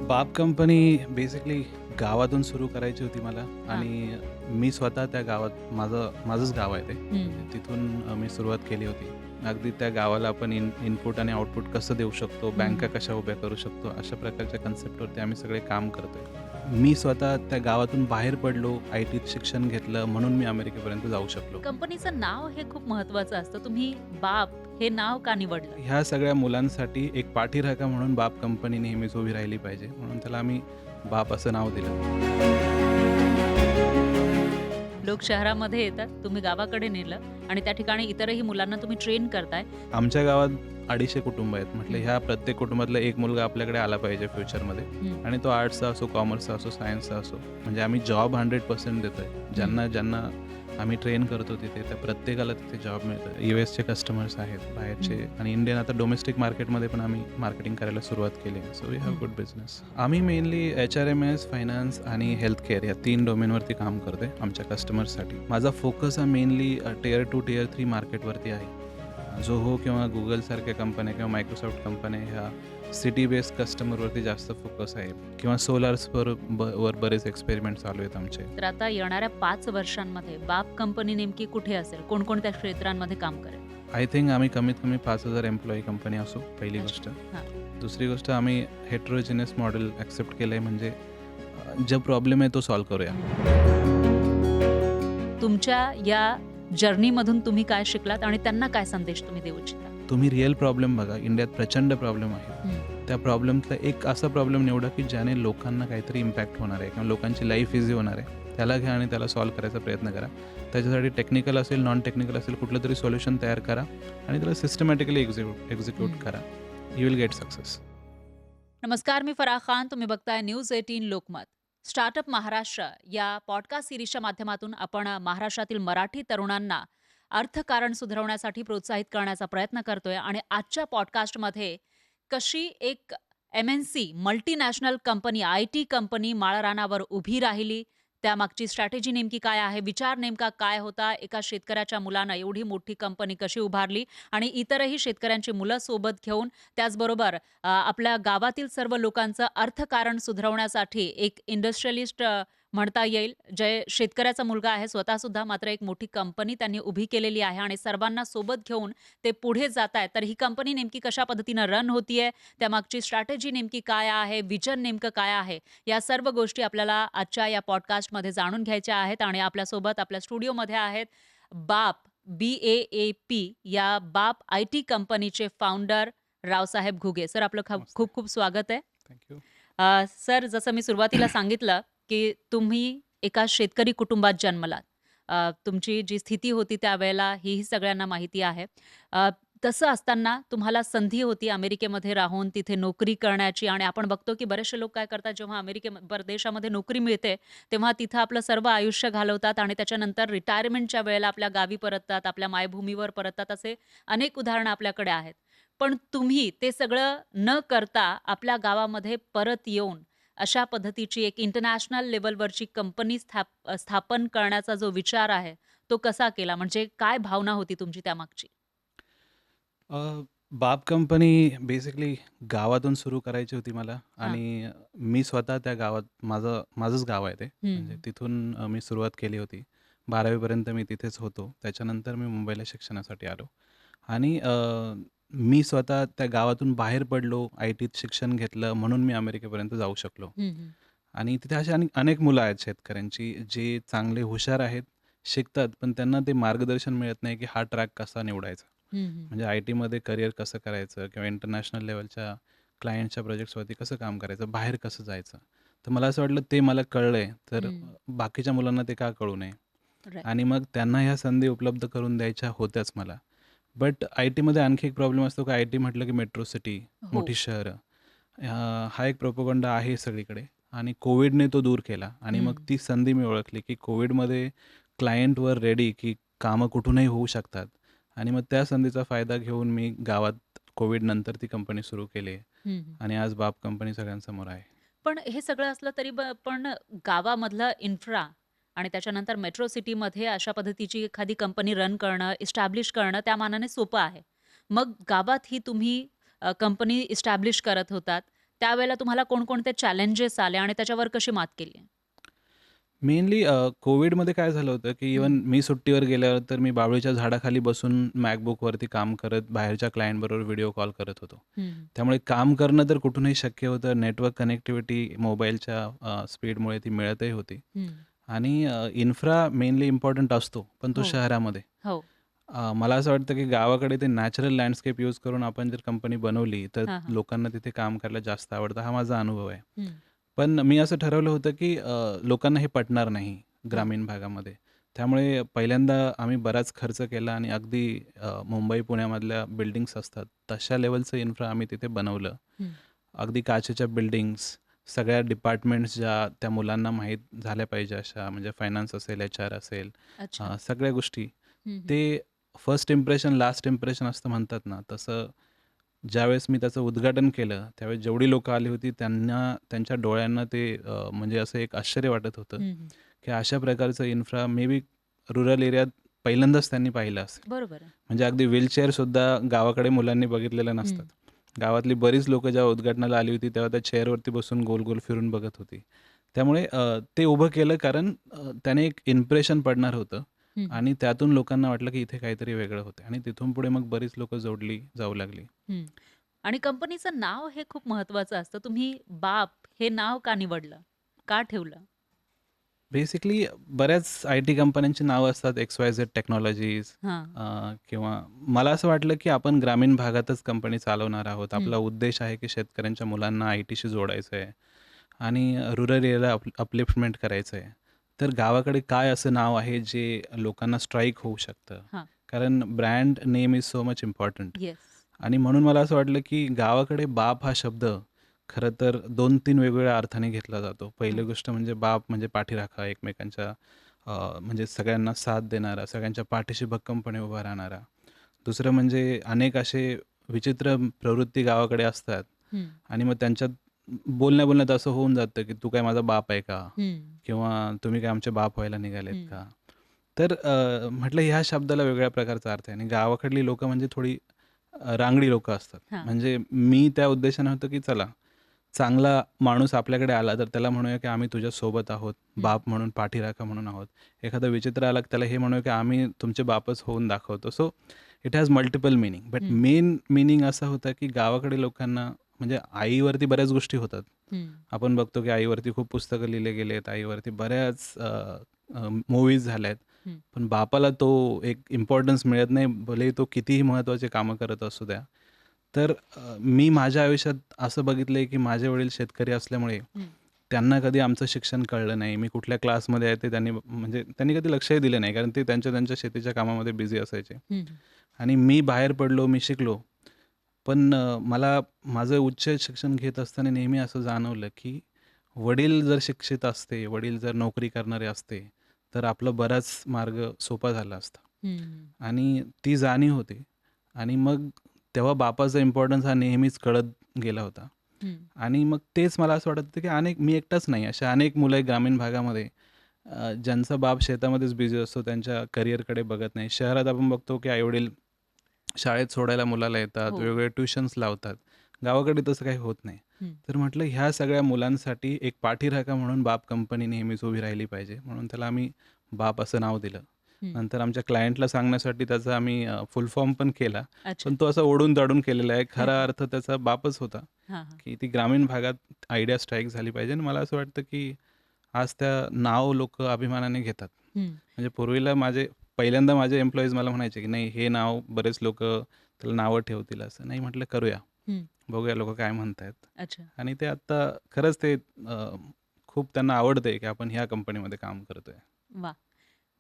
बाप company basically गावातून सुरू करायची होती मला हां. आणि मी स्वतः त्या गावात माझंच गाव आहे ते. हं. म्हणजे तिथून मी सुरुवात केली होती. अगदी त्या गावाला आपण इनपुट आणि आउटपुट कसं देऊ शकतो, बँका हं. कशा उभ्या करू शकतो, अशा प्रकारच्या कन्सेप्टवरती आम्ही सगळे काम करतोय. मी स्वतः त्या गावातून बाहेर पडलो, आय-टीत शिक्षण घेतलं म्हणून मी अमेरिकेपर्यंत जाऊ शकलो. कंपनीचं नाव हे खूप महत्वाचं असतं. तुम्ही बाप हे नाव का निवडलं? ह्या सगळ्या मुलांसाठी एक पाठीराखा म्हणून बाप कंपनी नेहमीच उभी राहिली पाहिजे. म्हणून त्याला आम्ही बाप असं नाव दिलं. लोक शहरामध्ये येतात, तुम्ही गावाकडे नेलं आणि त्या ठिकाणी इतरही मुलांना तुम्ही ट्रेन करताय. आमच्या गावात 250 कुटुंब आहेत. म्हटलं हं. ह्या प्रत्येक कुटुंबातला एक मुलगा आपल्याकडे आला पाहिजे फ्युचरमध्ये हं. आणि तो आर्ट्सचा असो, कॉमर्सचा असो, सायन्सचा असो. म्हणजे आम्ही जॉब 100% देतोय. ज्यांना ज्यांना आम्ही ट्रेन करतो तिथे, त्या प्रत्येकाला तिथे जॉब मिळतं. यूएसचे कस्टमर्स आहेत, बाहेरचे आणि इंडियन आता डोमेस्टिक मार्केटमध्ये पण आम्ही मार्केटिंग करायला सुरुवात केली आहे. So we have good business. आम्ही मेनली एच-आर-एम-एस, फायनान्स आणि हेल्थ केअर या 3 डोमेनवरती काम करतोय आमच्या कस्टमर्ससाठी. माझा फोकस हा मेनली टियर 2, टियर 3 मार्केटवरती आहे. Zoho किंवा Googleसारख्या कंपन्या किंवा Microsoft कंपन्या ह्या सिटी बेस्ड कस्टमरवरती जास्त फोकस आहे किंवा सोलार्सवर बरेच एक्सपेरिमेंट चालू आहेत आमचे. तर आता येणाऱ्या 5 वर्षांमध्ये बाप कंपनी नेमकी कुठे असेल? कोणकोणत्या क्षेत्रांमध्ये काम करेल? आय थिंक आम्ही कमीत कमी 5,000 एम्प्लॉई कंपनी असू, पहिली अच्छा. गोष्ट. हां. दुसरी गोष्ट आम्ही हेटेरोजेनियस मॉडेल ॲक्सेप्ट केलं आहे म्हणजे जो प्रॉब्लेम आहे तो सॉल्व्ह करूया. तुमच्या या जर्नीमधून तुम्ही काय शिकलात आणि त्यांना काय संदेश तुम्ही देऊ इच्छिता? तुम्ही रिअल प्रॉब्लेम बघा. इंडियात प्रचंड प्रॉब्लेम आहे. हं. त्या प्रॉब्लेमचा एक असा प्रॉब्लेम निवडा की ज्याने लोकांना काहीतरी इम्पॅक्ट होणार आहे किंवा लोकांची लाईफ इझी होणार आहे. त्याला घ्या आणि त्याला सॉल्व्ह करायचा प्रयत्न करा. त्याच्यासाठी टेक्निकल असेल, नॉन टेक्निकल असेल, कुठलं तरी सोल्युशन तयार करा आणि त्याला सिस्टमॅटिकली एक्झिक्यूट करा. You will get success. नमस्कार, मी फराह खान. तुम्ही बघताय न्यूज 18 लोकमत. स्टार्टअप महाराष्ट्र या पॉडकास्ट सिरीजच्या माध्यमातून आपण महाराष्ट्रातील मराठी तरुणांना अर्थकारण सुधारवण्यासाठी प्रोत्साहित करण्याचा प्रयत्न करतोय आणि आजच्या पॉडकास्टमध्ये कशी एक MNC multinational company, IT company माळरानावर उभी राहिली, त्यामागची स्ट्रॅटेजी नेमकी काय आहे, विचार नेमका काय होता, एका शेतकऱ्याच्या मुलानं एवढी मोठी कंपनी कशी उभारली आणि इतरही शेतकऱ्यांची मुलं सोबत घेऊन त्याचबरोबर आपल्या गावातील सर्व लोकांचं अर्थकारण सुधारवण्यासाठी एक इंडस्ट्रियलिस्ट म्हणता येईल, जे शेतकऱ्याचा मुलगा आहे स्वतःसुद्धा, मात्र एक मोठी कंपनी त्यांनी उभी केलेली आहे आणि सर्वांना सोबत घेऊन ते पुढे जात आहेत. तर ही कंपनी नेमकी कशा पद्धतीनं रन होतीये, त्यामागची स्ट्रॅटेजी नेमकी काय आहे, विजन नेमकं काय आहे, या सर्व गोष्टी आपल्याला आजच्या या पॉडकास्टमध्ये जाणून घ्यायच्या आहेत. आणि आपल्यासोबत आपल्या स्टुडिओमध्ये आहेत बाप, BAAP या बाप IT कंपनीचे फाउंडर रावसाहेब घुगे. सर, आपलं नमस्ते. खूप खूप स्वागत आहे. थँक्यू. सर, जसं मी सुरुवातीला सांगितलं, की तुम्ही एका शेतकरी कुटुंबात जन्मलात. तुमची जी स्थिती होती त्यावेळेला ही सगळ्यांना माहिती आहे. अ, तसं असताना तुम्हाला संधी होती अमेरिकेमध्ये राहून तिथे नोकरी करण्याची आणि आपण बघतो, की बरेचसे लोक काय करतात, जेव्हा परदेशामध्ये नोकरी मिळते, तेव्हा तिथं आपलं सर्व आयुष्य घालवतात आणि त्याच्यानंतर रिटायरमेंटच्या वेळेला आपल्या गावी परततात, आपल्या मायभूमीवर परततात. असे अनेक उदाहरणं आपल्याकडे आहेत. पण तुम्ही ते सगळं न करता आपल्या गावामध्ये परत येऊन अशा पद्धतीची एक इंटरनॅशनल लेव्हलवरची कंपनी स्थापन करण्याचा जो विचार आहे, तो कसा केला? म्हणजे काय भावना होती तुमची त्यामागची? बाप कंपनी बेसिकली गावातून सुरू करायची होती मला हां. आणि मी स्वतः त्या गावात माझंच गाव आहे ते. म्हणजे हं. तिथून मी सुरुवात केली होती. 12वी पर्यंत मी तिथेच होतो. त्याच्यानंतर मी मुंबईला शिक्षणासाठी आलो आणि मी स्वतः त्या गावातून बाहेर पडलो, आय-टीत शिक्षण घेतलं म्हणून मी अमेरिकेपर्यंत जाऊ शकलो. हं, हं. आणि तिथे अशी अनेक मुलं आहेत शेतकऱ्यांची, जे चांगले हुशार आहेत, शिकतात, पण त्यांना ते मार्गदर्शन मिळत नाही, की हा ट्रॅक कसा निवडायचा. हं, हं. म्हणजे आय-टीमध्ये करिअर कसं करायचं किंवा इंटरनॅशनल लेव्हलच्या क्लायंटच्या प्रोजेक्ट्सवरती कसं काम करायचं, बाहेर कसं जायचं. तर मला असं वाटलं ते मला कळलंय, तर हं. बाकीच्या मुलांना ते का कळू नये राइट. आणि मग त्यांना ह्या संधी उपलब्ध करून द्यायच्या होत्याच मला. बट आय-टीमध्ये आणखी एक प्रॉब्लेम असतो, की आय-टी म्हटलं की मेट्रो सिटी, हो. मोठी शहरं. हा एक प्रोपगंडा आहे सगळीकडे आणि कोविडने तो दूर केला आणि हं. मग ती संधी मी ओळखली, की कोविडमध्ये क्लायंटवर रेडी, की कामं कुठूनही होऊ शकतात आणि मग त्या संधीचा फायदा घेऊन मी गावात कोविडनंतर ती कंपनी सुरू केली आहे हं, हं. आणि आज बाप कंपनी सगळ्यांसमोर आहे. पण हे सगळं असलं तरी पण गावामधलं इन्फ्रा आणि त्याच्यानंतर मेट्रो सिटीमध्ये अशा पद्धतीची एखादी कंपनी रन करणं, इस्टॅब्लिश करणं त्या मानाने सोपं आहे. मग गावात ही तुम्ही कंपनी इस्टॅब्लिश करत होतात. त्यावेळेला तुम्हाला कोणकोणते चॅलेंजेस आले आणि त्याच्यावर कशी मात केली? मेनली कोविडमध्ये काय झालं होतं, की हं, इव्हन मी सुट्टीवर गेल्यावर तर मी बाभळीच्या झाडाखाली बसून MacBookवरती काम करत, बाहेरच्या क्लायंटबरोबर व्हिडिओ कॉल करत होतो. हं, त्यामुळे काम करणं तर कुठूनही शक्य होतं. नेटवर्क कनेक्टिव्हिटी मोबाईलच्या स्पीडमुळे ती मिळतही होती. हं. आणि इन्फ्रा मेनली इम्पॉर्टंट असतो, पण तो हो, शहरामध्ये. हो. मला असं वाटतं, की गावाकडे ते नॅचरल लँडस्केप यूज करून आपण जर कंपनी बनवली, तर हां, हां. लोकांना तिथे काम करायला जास्त आवडतं. हा माझा अनुभव आहे. हं. पण मी असं ठरवलं होतं, की लोकांना हे पटणार नाही हां. ग्रामीण भागामध्ये. त्यामुळे पहिल्यांदा आम्ही बराच खर्च केला आणि अगदी मुंबई, पुण्यामधल्या बिल्डिंग्स असतात, तशा लेव्हलचं इन्फ्रा आम्ही तिथे बनवलं. हं. अगदी काचेच्या बिल्डिंग्स, सगळ्या डिपार्टमेंट्स ज्या त्या मुलांना माहीत झाल्या पाहिजे अशा, म्हणजे फायनान्स असेल, HR असेल, अच्छा. सगळ्या गोष्टी. हं, हं. ते फर्स्ट इम्प्रेशन, लास्ट इम्प्रेशन असतं म्हणतात ना, तसं ज्यावेळेस मी त्याचं उद्घाटन केलं, त्यावेळेस जेवढी लोकं आली होती त्यांच्या डोळ्यांना ते म्हणजे असं एक आश्चर्य वाटत होतं, हं, हं. की अशा प्रकारचं इन्फ्रा मे बी रुरल एरियात पहिल्यांदाच त्यांनी पाहिलं असेल. बरोबर आहे. म्हणजे अगदी व्हीलचेअरसुद्धा गावाकडे मुलांनी बघितलेल्या नसतात. हं. गावातली बरीच लोकं जेव्हा उद्घाटनाला आली होती, तेव्हा त्या चेअरवरती बसून गोल-गोल फिरून बघत होती. त्यामुळे ते उभं केलं कारण त्याने एक इम्प्रेशन पडणार होतं हं, हं. आणि त्यातून लोकांना वाटलं, की इथे काहीतरी वेगळं होतंय आणि तिथून पुढे मग बरीच लोकं जोडली जाऊ लागली. हं. आणि कंपनीचं नाव हे खूप महत्वाचं असतं. तुम्ही बाप हे नाव का निवडलं? का ठेवलं? बेसिकली बऱ्याच आय-टी कंपन्यांची नावं असतात, XYZ टेक्नॉलॉजीज हां. किंवा मला असं वाटलं, की आपण ग्रामीण भागातच कंपनी चालवणार आहोत. हं. आपला उद्देश आहे, की शेतकऱ्यांच्या मुलांना आय-टीशी जोडायचं आहे आणि रुरल एरियाला अपलिफ्टमेंट करायचं आहे. तर गावाकडे काय असं नाव आहे, जे लोकांना स्ट्राईक होऊ शकतं? हां. कारण brand name is so much important. Yes. आणि म्हणून मला असं वाटलं, की गावाकडे बाप हा शब्द खरं तर 2-3 वेगवेगळ्या अर्थाने घेतला जातो. पहिली हां. गोष्ट म्हणजे बाप म्हणजे पाठीराखा एकमेकांच्या, म्हणजे सगळ्यांना साथ देणारा, सगळ्यांच्या पाठीशी भक्कमपणे उभा राहणारा. दुसरं म्हणजे अनेक असे विचित्र प्रवृत्ती गावाकडे असतात हं. आणि मग त्यांच्यात बोलण्या-बोलण्यात असं होऊन जातं, की "तू काय माझा बाप आहे का?" हं. किंवा "तुम्ही काय आमचे बाप व्हायला निघालेत हं. का?" तर म्हटलं ह्या शब्दाला वेगळ्या प्रकारचा अर्थ आहे आणि गावाकडली लोकं म्हणजे थोडी रांगडी लोकं असतात. हां. म्हणजे मी त्या उद्देशाने होतो, की चला चांगला माणूस आपल्याकडे आला तर त्याला म्हणूया, की आम्ही तुझ्या सोबत आहोत. हं. बाप म्हणून, पाठीराखा म्हणून आहोत. एखादा विचित्र आला, की त्याला हे म्हणूया, की आम्ही तुमचे बापच होऊन दाखवतो. So it has multiple meaning. But हं. मेन मीनिंग असा होता, की गावाकडे लोकांना म्हणजे आईवरती बऱ्याच गोष्टी होतात. हं. आपण बघतो, की आईवरती खूप पुस्तकं लिहिले गेलेत. आईवरती बऱ्याच मूव्हीज झाल्यात. हं. पण बापाला तो एक इम्पोर्टन्स मिळत नाही, भलेही तो कितीही महत्त्वाचे कामं करत असू द्या. तर मी माझ्या आयुष्यात असं बघितलंय, की माझे वडील शेतकरी असल्यामुळे हं. त्यांना कधी आमचं शिक्षण कळलं नाही. मी कुठल्या क्लासमध्ये आहे ते त्यांनी कधी लक्षही दिलं नाही. कारण ते त्यांच्या शेतीच्या कामामध्ये बिझी असायचे. हं, हं. आणि मी बाहेर पडलो, मी शिकलो. पण मला माझं उच्च शिक्षण घेत असताना नेहमी असं जाणवलं, की वडील जर शिक्षित असते, वडील जर नोकरी करणारे असते, तर आपला बराच मार्ग सोपा झाला असता. हं. आणि ती जाणीव होती. आणि मग तेव्हा बापाचा इम्पोर्टन्स हा नेहमीच कळत गेला होता. हं. आणि मग तेच मला असं वाटत होतं, की मी एकटाच नाही, अशा अनेक मुलं आहेत ग्रामीण भागामध्ये ज्यांचा बाप शेतामध्येच बिझी असतो, त्यांच्या करिअरकडे बघत नाही. शहरात आपण बघतो, की आई-वडील शाळेत सोडायला मुलाला येतात, हो. वेगवेगळे ट्युशन्स लावतात. गावाकडे तसं काही होत नाही. हं. तर म्हटलं ह्या सगळ्या मुलांसाठी एक पाठीराखा म्हणून बाप कंपनी नेहमीच उभी राहिली पाहिजे. म्हणून त्याला आम्ही बाप असं नाव दिलं. हं. नंतर आमच्या क्लायंटला सांगण्यासाठी त्याचा आम्ही फुल फॉर्म पण केला. अच्छा. पण तो असा ओढून-ताडून केलेला आहे. खरा अर्थ त्याचा बापच होता, हां, हां. की ती ग्रामीण भागात आयडिया स्ट्राईक झाली पाहिजे आणि मला असं वाटतं, की आज त्या नाव लोकं अभिमानाने घेतात. हं. म्हणजे पूर्वीला पहिल्यांदा माझे एम्प्लॉईज मला म्हणायचे, की "नाही, हे नाव बरेच लोकं त्याला नावं ठेवतील." असं. नाही म्हटलं, "करूया. हं. बघूया लोकं काय म्हणतायत." अच्छा. आणि ते आत्ता खरंच ते खूप त्यांना आवडतंय, की आपण ह्या कंपनीमध्ये काम करतोय. वाह!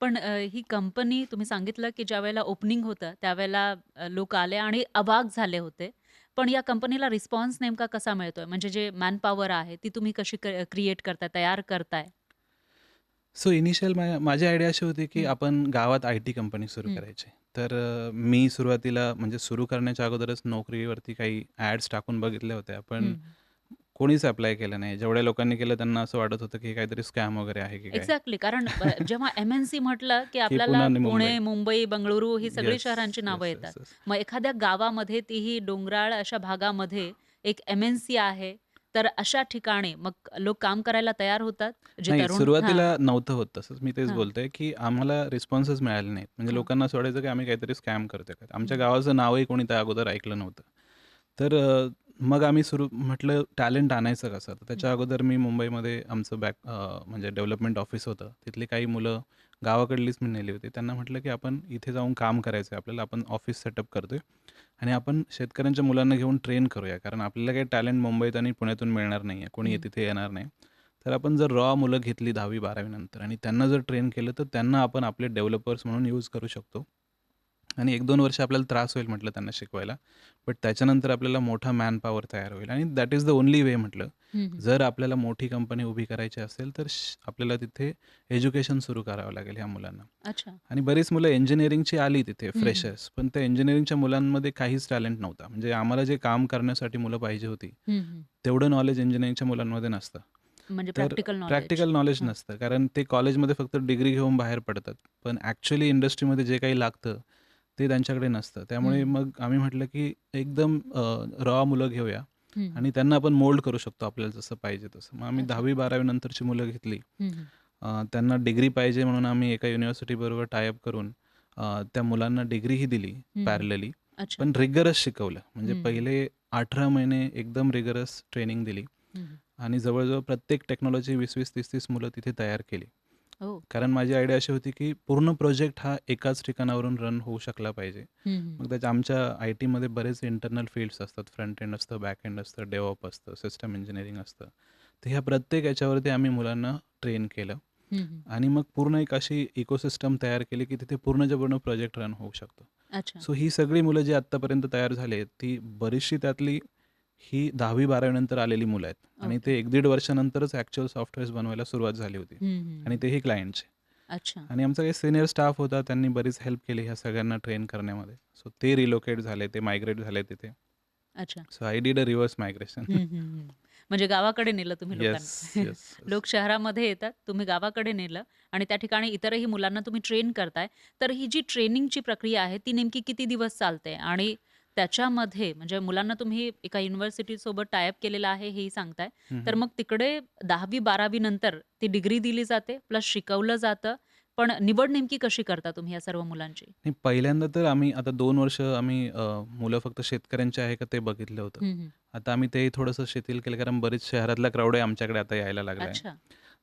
पण ही कंपनी तुम्ही सांगितलं, की ज्यावेळेला ओपनिंग होतं, त्यावेळेला लोक आले आणि अवाक झाले होते. पण या कंपनीला रिस्पॉन्स नेमका कसा मिळतोय? म्हणजे जे मॅनपॉवर आहे, ती तुम्ही कशी क्रिएट करताय, तयार करताय? सो इनिशियल माझी आयडिया अशी होती, की हं. आपण गावात आय-टी कंपनी सुरू हं. करायची. तर मी सुरुवातीला म्हणजे सुरू करण्याच्या अगोदरच नोकरीवरती काही ॲड्स टाकून बघितल्या होत्या. पण हं. कोणीच अप्लाय केलं नाही. जेवढ्या लोकांनी केलं त्यांना असं वाटत होतं, की काहीतरी स्कॅम वगैरे आहे की काय? एक्झॅक्टली. कारण जेव्हा एम-एन-सी म्हटलं, की की आपल्याला पुणे आणि मुंबई. पुणे, मुंबई, बंगळुरू ही सगळी येस, शहरांची नावं येस, येतात. Yes, yes. मग एखाद्या गावामध्ये तीही डोंगराळ अशा भागामध्ये एक एम-एन-सी आहे तर अशा ठिकाणी मग लोक काम करायला तयार होतात? जे नाही, तरुण हां, सुरुवातीला नव्हतं होत तसंच. मी तेच हां, बोलतोय, की आम्हाला रिस्पॉन्सच मिळाले नाहीत. म्हणजे हां. लोकांना असं वाटायचं, की आम्ही काहीतरी स्कॅम करतोय का? आमच्या हं, गावाचं नावही कोणी त्या अगोदर ऐकलं नव्हतं. तर मग आम्ही म्हटलं टॅलेंट आणायचं कसं? तर हं, त्याच्या अगोदर मी मुंबईमध्ये आमचं म्हणजे डेव्हलपमेंट ऑफिस होतं. तिथली काही मुलं गावाकडलीच मी नेली होती. त्यांना म्हटलं, की आपण इथे जाऊन काम करायचं आहे आपल्याला. आपण ऑफिस सेटअप करतोय आणि आपण शेतकऱ्यांच्या मुलांना घेऊन ट्रेन करूया. कारण आपल्याला काही टॅलेंट मुंबईत आणि पुण्यातून मिळणार नाही आहे. कोणी हं. तिथे येणार नाही. तर आपण जर रॉ मुलं घेतली 10वी-12वी नंतर आणि त्यांना जर ट्रेन केलं, तर त्यांना आपण आपले डेव्हलपर्स म्हणून यूज करू शकतो. आणि 1-2 वर्ष आपल्याला त्रास होईल म्हटलं त्यांना शिकवायला. बट त्याच्यानंतर आपल्याला मोठा मॅनपॉवर तयार होईल आणि दॅट इज द ओन्ली वे म्हटलं. हं, हं. जर आपल्याला मोठी कंपनी उभी करायची असेल, तर आपल्याला तिथे एज्युकेशन सुरू करावं लागेल ह्या मुलांना. अच्छा. आणि बरीच मुलं इंजिनिअरिंगची आली तिथे हं, हं. फ्रेशर्स. पण त्या इंजिनिअरिंगच्या मुलांमध्ये काहीच टॅलेंट नव्हता. म्हणजे आम्हाला जे काम करण्यासाठी मुलं पाहिजे होती, हं, हं. तेवढं नॉलेज इंजिनिअरिंगच्या मुलांमध्ये नसतं. म्हणजे तर प्रॅक्टिकल नॉलेज. प्रॅक्टिकल नॉलेज हां. नसतं. कारण ते कॉलेजमध्ये फक्त डिग्री घेऊन बाहेर पडतात. पण ॲक्चुअली इंडस्ट्रीमध्ये जे काही लागतं, ते त्यांच्याकडे नसतं. त्यामुळे हं, मग आम्ही म्हटलं, की एकदम रॉ मुलं घेऊया हं, हं. आणि त्यांना आपण मोल्ड करू शकतो आपल्याला जसं पाहिजे तसं. मग आम्ही अच्छा. 10वी-12वी नंतरची मुलं घेतली. हं, हं. त्यांना डिग्री पाहिजे म्हणून आम्ही एका युनिव्हर्सिटीबरोबर टाय अप करून त्या मुलांना डिग्रीही दिली हं, हं. पॅरलली. अच्छा. पण रिगरस शिकवलं. म्हणजे हं, हं. पहिले 18 महिने एकदम रिगरस ट्रेनिंग दिली हं, हं. आणि जवळ प्रत्येक टेक्नॉलॉजी 20-20, 30-30 मुलं तिथे तयार केली. हो. कारण माझी आयडिया अशी होती, की पूर्ण प्रोजेक्ट हा एकाच ठिकाणावरून रन होऊ शकला पाहिजे. हं, हं. मग त्याच्या आमच्या आय-टीमध्ये बरेच इंटरनल फील्ड्स असतात. फ्रंट एंड असतं, बॅक एंड असतं, डेव्हऑप असतं, सिस्टम इंजिनिअरिंग असतं. तर ह्या प्रत्येक याच्यावरती आम्ही मुलांना ट्रेन केलं हं, हं. आणि मग पूर्ण एक अशी इकोसिस्टम तयार केली, की तिथे पूर्णच्या पूर्ण प्रोजेक्ट रन होऊ शकतो. अच्छा. सो ही सगळी मुलं जी आत्तापर्यंत तयार झाली आहेत, ती बरीचशी त्यातली ही 10वी-12वी नंतर आलेली मुलं आहेत आणि ओके. ते 1-1.5 वर्षानंतरच ॲक्चुअल सॉफ्टवेअर्स बनवायला सुरुवात झाली होती हं, हं, आणि हं. तेही क्लायंटचे. अच्छा. आणि आमचा काही सीनियर स्टाफ होता, त्यांनी बरीच हेल्प केली ह्या सगळ्यांना ट्रेन करण्यामध्ये. सो ते रिलोकेट झाले, ते मायग्रेट झाले तिथे. अच्छा. So I did a reverse migration. हं, हं, हं. म्हणजे गावाकडे नेलं तुम्ही येस, लोकांना. Yes, yes. लोक शहरामध्ये येतात, तुम्ही गावाकडे नेलं आणि त्या ठिकाणी इतरही मुलांना तुम्ही ट्रेन करताय. तर ही जी ट्रेनिंगची प्रक्रिया आहे, ती नेमकी किती दिवस चालते? आणि त्याच्यामध्ये म्हणजे मुलांना तुम्ही एका युनिव्हर्सिटीसोबत टाय अप केलेलं आहे, हेही सांगताय. हं, तर हं. मग तिकडे 10वी-12वी नंतर ती डिग्री दिली जाते, प्लस शिकवलं जातं. पण निवड नेमकी कशी करता तुम्ही या सर्व मुलांची? नाही, पहिल्यांदा तर आम्ही आता 2 वर्ष आम्ही मुलं फक्त शेतकऱ्यांची आहे का ते बघितलं होतं. हं, हं. आता आम्ही ते थोडंसं शिथिल केलं कारण बरीच शहरातला क्राउड आहे आमच्याकडे आता यायला लागला आहे. अच्छा.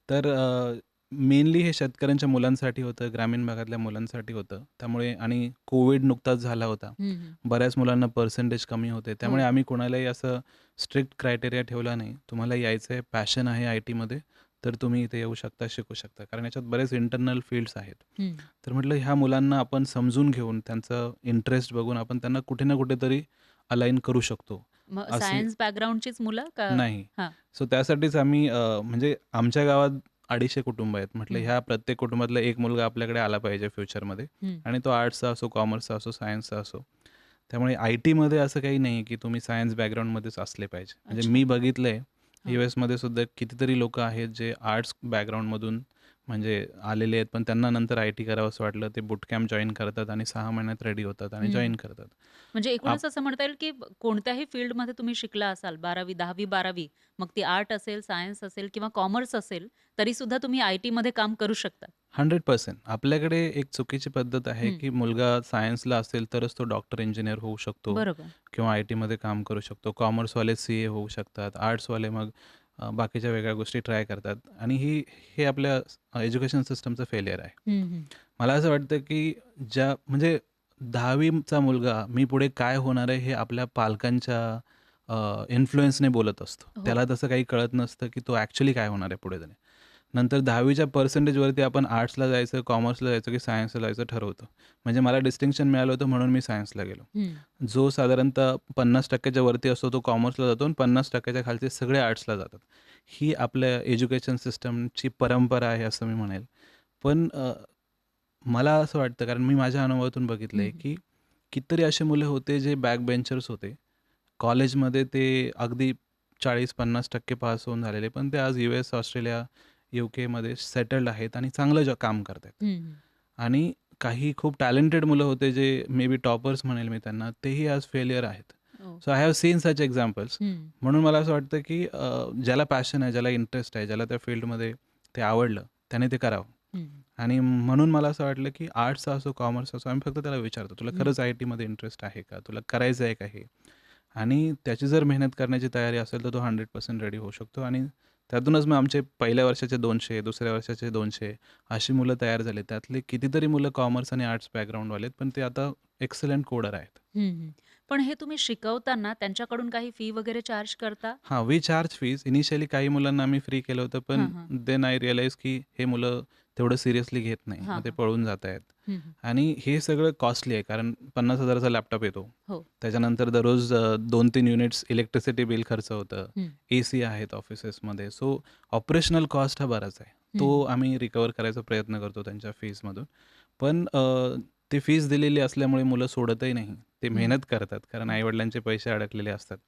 तर मेनली हे शेतकऱ्यांच्या मुलांसाठी होतं, ग्रामीण भागातल्या मुलांसाठी होतं. त्यामुळे आणि कोविड नुकताच झाला होता. हं, हं. बऱ्याच मुलांना पर्सेंटेज कमी होते. हो. त्यामुळे आम्ही कोणालाही असं स्ट्रिक्ट क्रायटेरिया ठेवला नाही. तुम्हाला यायचं आहे, पॅशन आहे आय-टीमध्ये, तर तुम्ही इथे येऊ शकता, शिकू शकता. कारण याच्यात बरेच इंटरनल फील्ड्स आहेत. हं. तर म्हटलं ह्या मुलांना आपण समजून घेऊन, त्यांचं इंटरेस्ट बघून आपण त्यांना कुठे ना कुठेतरी अलाइन करू शकतो. मग असे सायन्स बॅकग्राऊंडचीच मुलं का? नाही. हां. सो त्यासाठीच आम्ही म्हणजे आमच्या गावात 250 कुटुंब आहेत. म्हटलं हं, ह्या प्रत्येक कुटुंबातला एक मुलगा आपल्याकडे आला पाहिजे फ्युचरमध्ये हं. आणि तो आर्ट्सचा असो, कॉमर्सचा असो, सायन्सचा असो. त्यामुळे आय-टीमध्ये असं काही नाही की तुम्ही सायन्स बॅकग्राऊंडमध्येच असले पाहिजे. म्हणजे अच्छा. मी बघितलंय हां. यूएसमध्ये सुद्धा कितीतरी लोकं आहेत जे आर्ट्स बॅकग्राऊंडमधून म्हणजे आलेले आहेत, पण त्यांना नंतर आय-टी करावंसं वाटलं. ते बूट कॅम्प जॉइन करतात आणि 6 महिन्यात रेडी होतात आणि हं, हं. जॉइन करतात. म्हणजे आप एकूणच असं म्हणता येईल, की कोणत्याही फील्डमध्ये तुम्ही शिकला असाल 12वी 10वी-12वी मग ती आर्ट असेल, सायन्स असेल किंवा कॉमर्स असेल, तरीसुद्धा तुम्ही आय-टीमध्ये काम करू शकता. 100% आपल्याकडे एक चुकीची पद्धत आहे, हं. की मुलगा सायन्सला असेल तरच तो डॉक्टर, इंजिनिअर होऊ शकतो बरोबर. किंवा आय-टीमध्ये काम करू शकतो. कॉमर्सवाले सीए होऊ शकतात. आर्ट्सवाले मग बाकीच्या वेगळ्या गोष्टी ट्राय करतात आणि हे आपल्या एज्युकेशन सिस्टमचं फेलियर आहे. हं, हं. मला असं वाटतं, की म्हणजे 10वीचा मुलगा मी पुढे काय होणार आहे हे आपल्या पालकांच्या इन्फ्लुअन्सने बोलत असतो. हो. त्याला तसं काही कळत नसतं, की तो ॲक्चुअली काय होणार आहे पुढे जाऊन. नंतर 10वीच्या पर्सेंटेजवरती आपण आर्ट्सला जायचं, कॉमर्सला जायचं की सायन्सला जायचं ठरवतो. म्हणजे मला डिस्टिंक्शन मिळालं होतं म्हणून मी सायन्सला गेलो. हं. जो साधारणतः 50% वरती असतो तो कॉमर्सला जातो आणि 50% खालचे सगळे आर्ट्सला जातात. ही आपल्या एज्युकेशन सिस्टमची परंपरा आहे असं मी म्हणेल. पण मला असं वाटतं कारण मी माझ्या अनुभवातून हं, बघितलंय, हं. की कितीतरी असे मुलं होते जे बॅक बेंचर्स होते. कॉलेजमध्ये ते अगदी 40-50% पास होऊन झालेले, पण ते आज यूएस, ऑस्ट्रेलिया, यूकेमध्ये सेटल्ड आहेत आणि चांगलं काम करतायत. हं, हं. आणि काही खूप टॅलेंटेड मुलं होते जे मे बी टॉपर्स म्हणेल मी त्यांना, तेही आज फेलियर आहेत. हो. So I have seen such examples. हं. म्हणून मला असं वाटतं की ज्याला पॅशन आहे, ज्याला इंटरेस्ट आहे, ज्याला त्या फील्डमध्ये ते आवडलं, त्याने ते करावं. हं. आणि म्हणून मला असं वाटलं की आर्ट्स असो, कॉमर्स असो, आम्ही फक्त त्याला विचारतो, "तुला हं. खरंच आय-टीमध्ये इंटरेस्ट आहे का? तुला करायचं आहे का हे?" आणि त्याची जर मेहनत करण्याची तयारी असेल, तर तो 100% रेडी होऊ शकतो. आणि त्यातूनच मग आमचे पहिल्या वर्षाचे 200, दुसऱ्या वर्षाचे 200 अशी मुलं तयार झाली. त्यातली कितीतरी मुलं कॉमर्स आणि आर्ट्स बॅकग्राऊंडवाले आहेत, पण ते आता एक्सलंट कोडर आहेत. हं, हं. पण हे तुम्ही शिकवताना त्यांच्याकडून काही फी वगैरे चार्ज करता? हां, वी चार्ज फीज. इनिशियली काही मुलांना आम्ही फ्री केलं होतं, पण हां, हां. देन आय रिअलाईज की हे मुलं तेवढं सिरियसली घेत नाही. हां, मग ते हां. पळून जात आहेत. हं, हं. आणि हे सगळं कॉस्टली आहे, कारण 50,000 चा लॅपटॉप येतो. हो. त्याच्यानंतर दररोज 2-3 युनिट्स इलेक्ट्रिसिटी बिल खर्च होतं. हं. एसी आहेत ऑफिसेसमध्ये. सो ऑपरेशनल कॉस्ट हा बराच आहे. हं, तो हं. आम्ही रिकव्हर करायचा प्रयत्न करतो त्यांच्या फीजमधून. पण ती फीज दिलेली असल्यामुळे मुलं सोडतही नाही. ते हं. मेहनत करतात, कारण हं. आई-वडिलांचे पैसे अडकलेले असतात.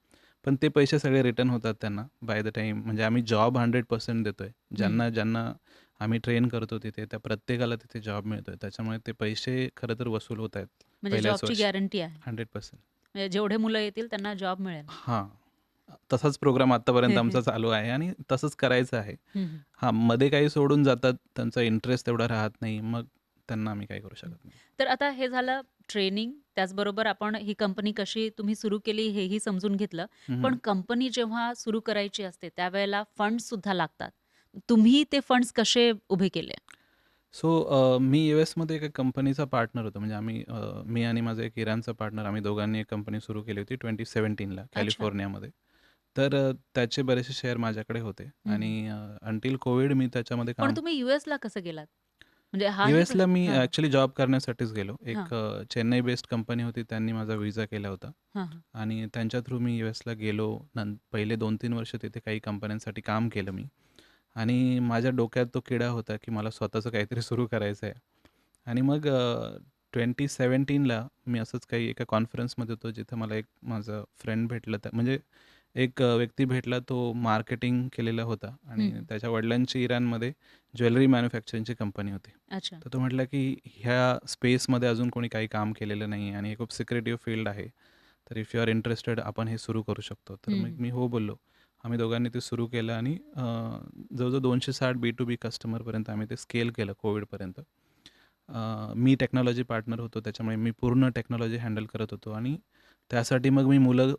पण ते पैसे सगळे रिटर्न होतात त्यांना बाय द टाईम. म्हणजे आम्ही जॉब 100% देतोय. हं. ज्यांना ज्यांना आम्ही ट्रेन करतो तिथे, त्या प्रत्येकाला तिथे जॉब मिळतोय. त्याच्यामुळे ते पैसे खरं तर वसूल होत आहेत म्हणजे पहिल्याच जॉबची वर्षी. गॅरंटी आहे. 100%. म्हणजे जेवढे मुलं येतील त्यांना जॉब मिळेल. हां. तसाच प्रोग्राम आत्तापर्यंत आमचा चालू आहे आणि तसंच करायचं आहे. हं, हं. हां, मध्ये काही सोडून जातात, त्यांचा इंटरेस्ट तेवढा राहत नाही, मग त्यांना आम्ही काही करू हं. शकत नाही. तर आता हे झालं ट्रेनिंग, त्याचबरोबर आपण ही कंपनी कशी तुम्ही सुरू केली हेही समजून घेतलं. हं, पण हं. कंपनी जेव्हा सुरू करायची असते त्यावेळेला फंड्ससुद्धा लागतात. तुम्ही ते फंड्स कसे उभे केले? सो मी यूएसमध्ये एका कंपनीचा पार्टनर होतो. म्हणजे मी आणि माझा एक इराणचा पार्टनर, आम्ही दोघांनी एक कंपनी सुरू केली होती 2017ला अच्छा. कॅलिफोर्नियामध्ये. तर त्याचे बरेचसे शेअर माझ्याकडे होते हं, हं. आणि अंटिल कोविड मी त्याच्यामध्ये पण काम. तुम्ही यूएसला कसं गेलात? म्हणजे हाही यूएसला मी हां. ॲक्चुअली जॉब करण्यासाठीच गेलो. हां. एक चेन्नई बेस्ड कंपनी होती, त्यांनी माझा व्हिसा केला होता हां, हां. आणि त्यांच्या थ्रू मी यूएसला गेलो. पहिले 2-3 वर्ष तिथे काही कंपन्यांसाठी काम केलं मी. आणि माझ्या डोक्यात तो किडा होता, की मला स्वतःचं काहीतरी सुरू करायचं आहे. आणि मग 2017ला मी असंच काही एका कॉन्फरन्समध्ये होतो, जिथं मला एक माझा फ्रेंड भेटला. म्हणजे एक व्यक्ती भेटला, तो मार्केटिंग केलेला होता आणि हं, हं. त्याच्या वडिलांची इराणमध्ये ज्वेलरी मॅन्युफॅक्चरिंगची कंपनी होती. अच्छा. तर तो म्हटला, की ह्या स्पेसमध्ये अजून कोणी काही काम केलेलं नाही आणि हे खूप सिक्रेटिव्ह फील्ड आहे. तर इफ यू आर इंटरेस्टेड, आपण हे सुरू करू शकतो. तर हं, मग हं. मी हो बोललो. आम्ही दोघांनी ते सुरू केलं आणि जवळजवळ 260 B2B कस्टमरपर्यंत आम्ही ते स्केल केलं कोविडपर्यंत. मी टेक्नॉलॉजी पार्टनर होतो, त्याच्यामुळे मी पूर्ण टेक्नॉलॉजी हँडल करत होतो आणि त्यासाठी मग मी मुलं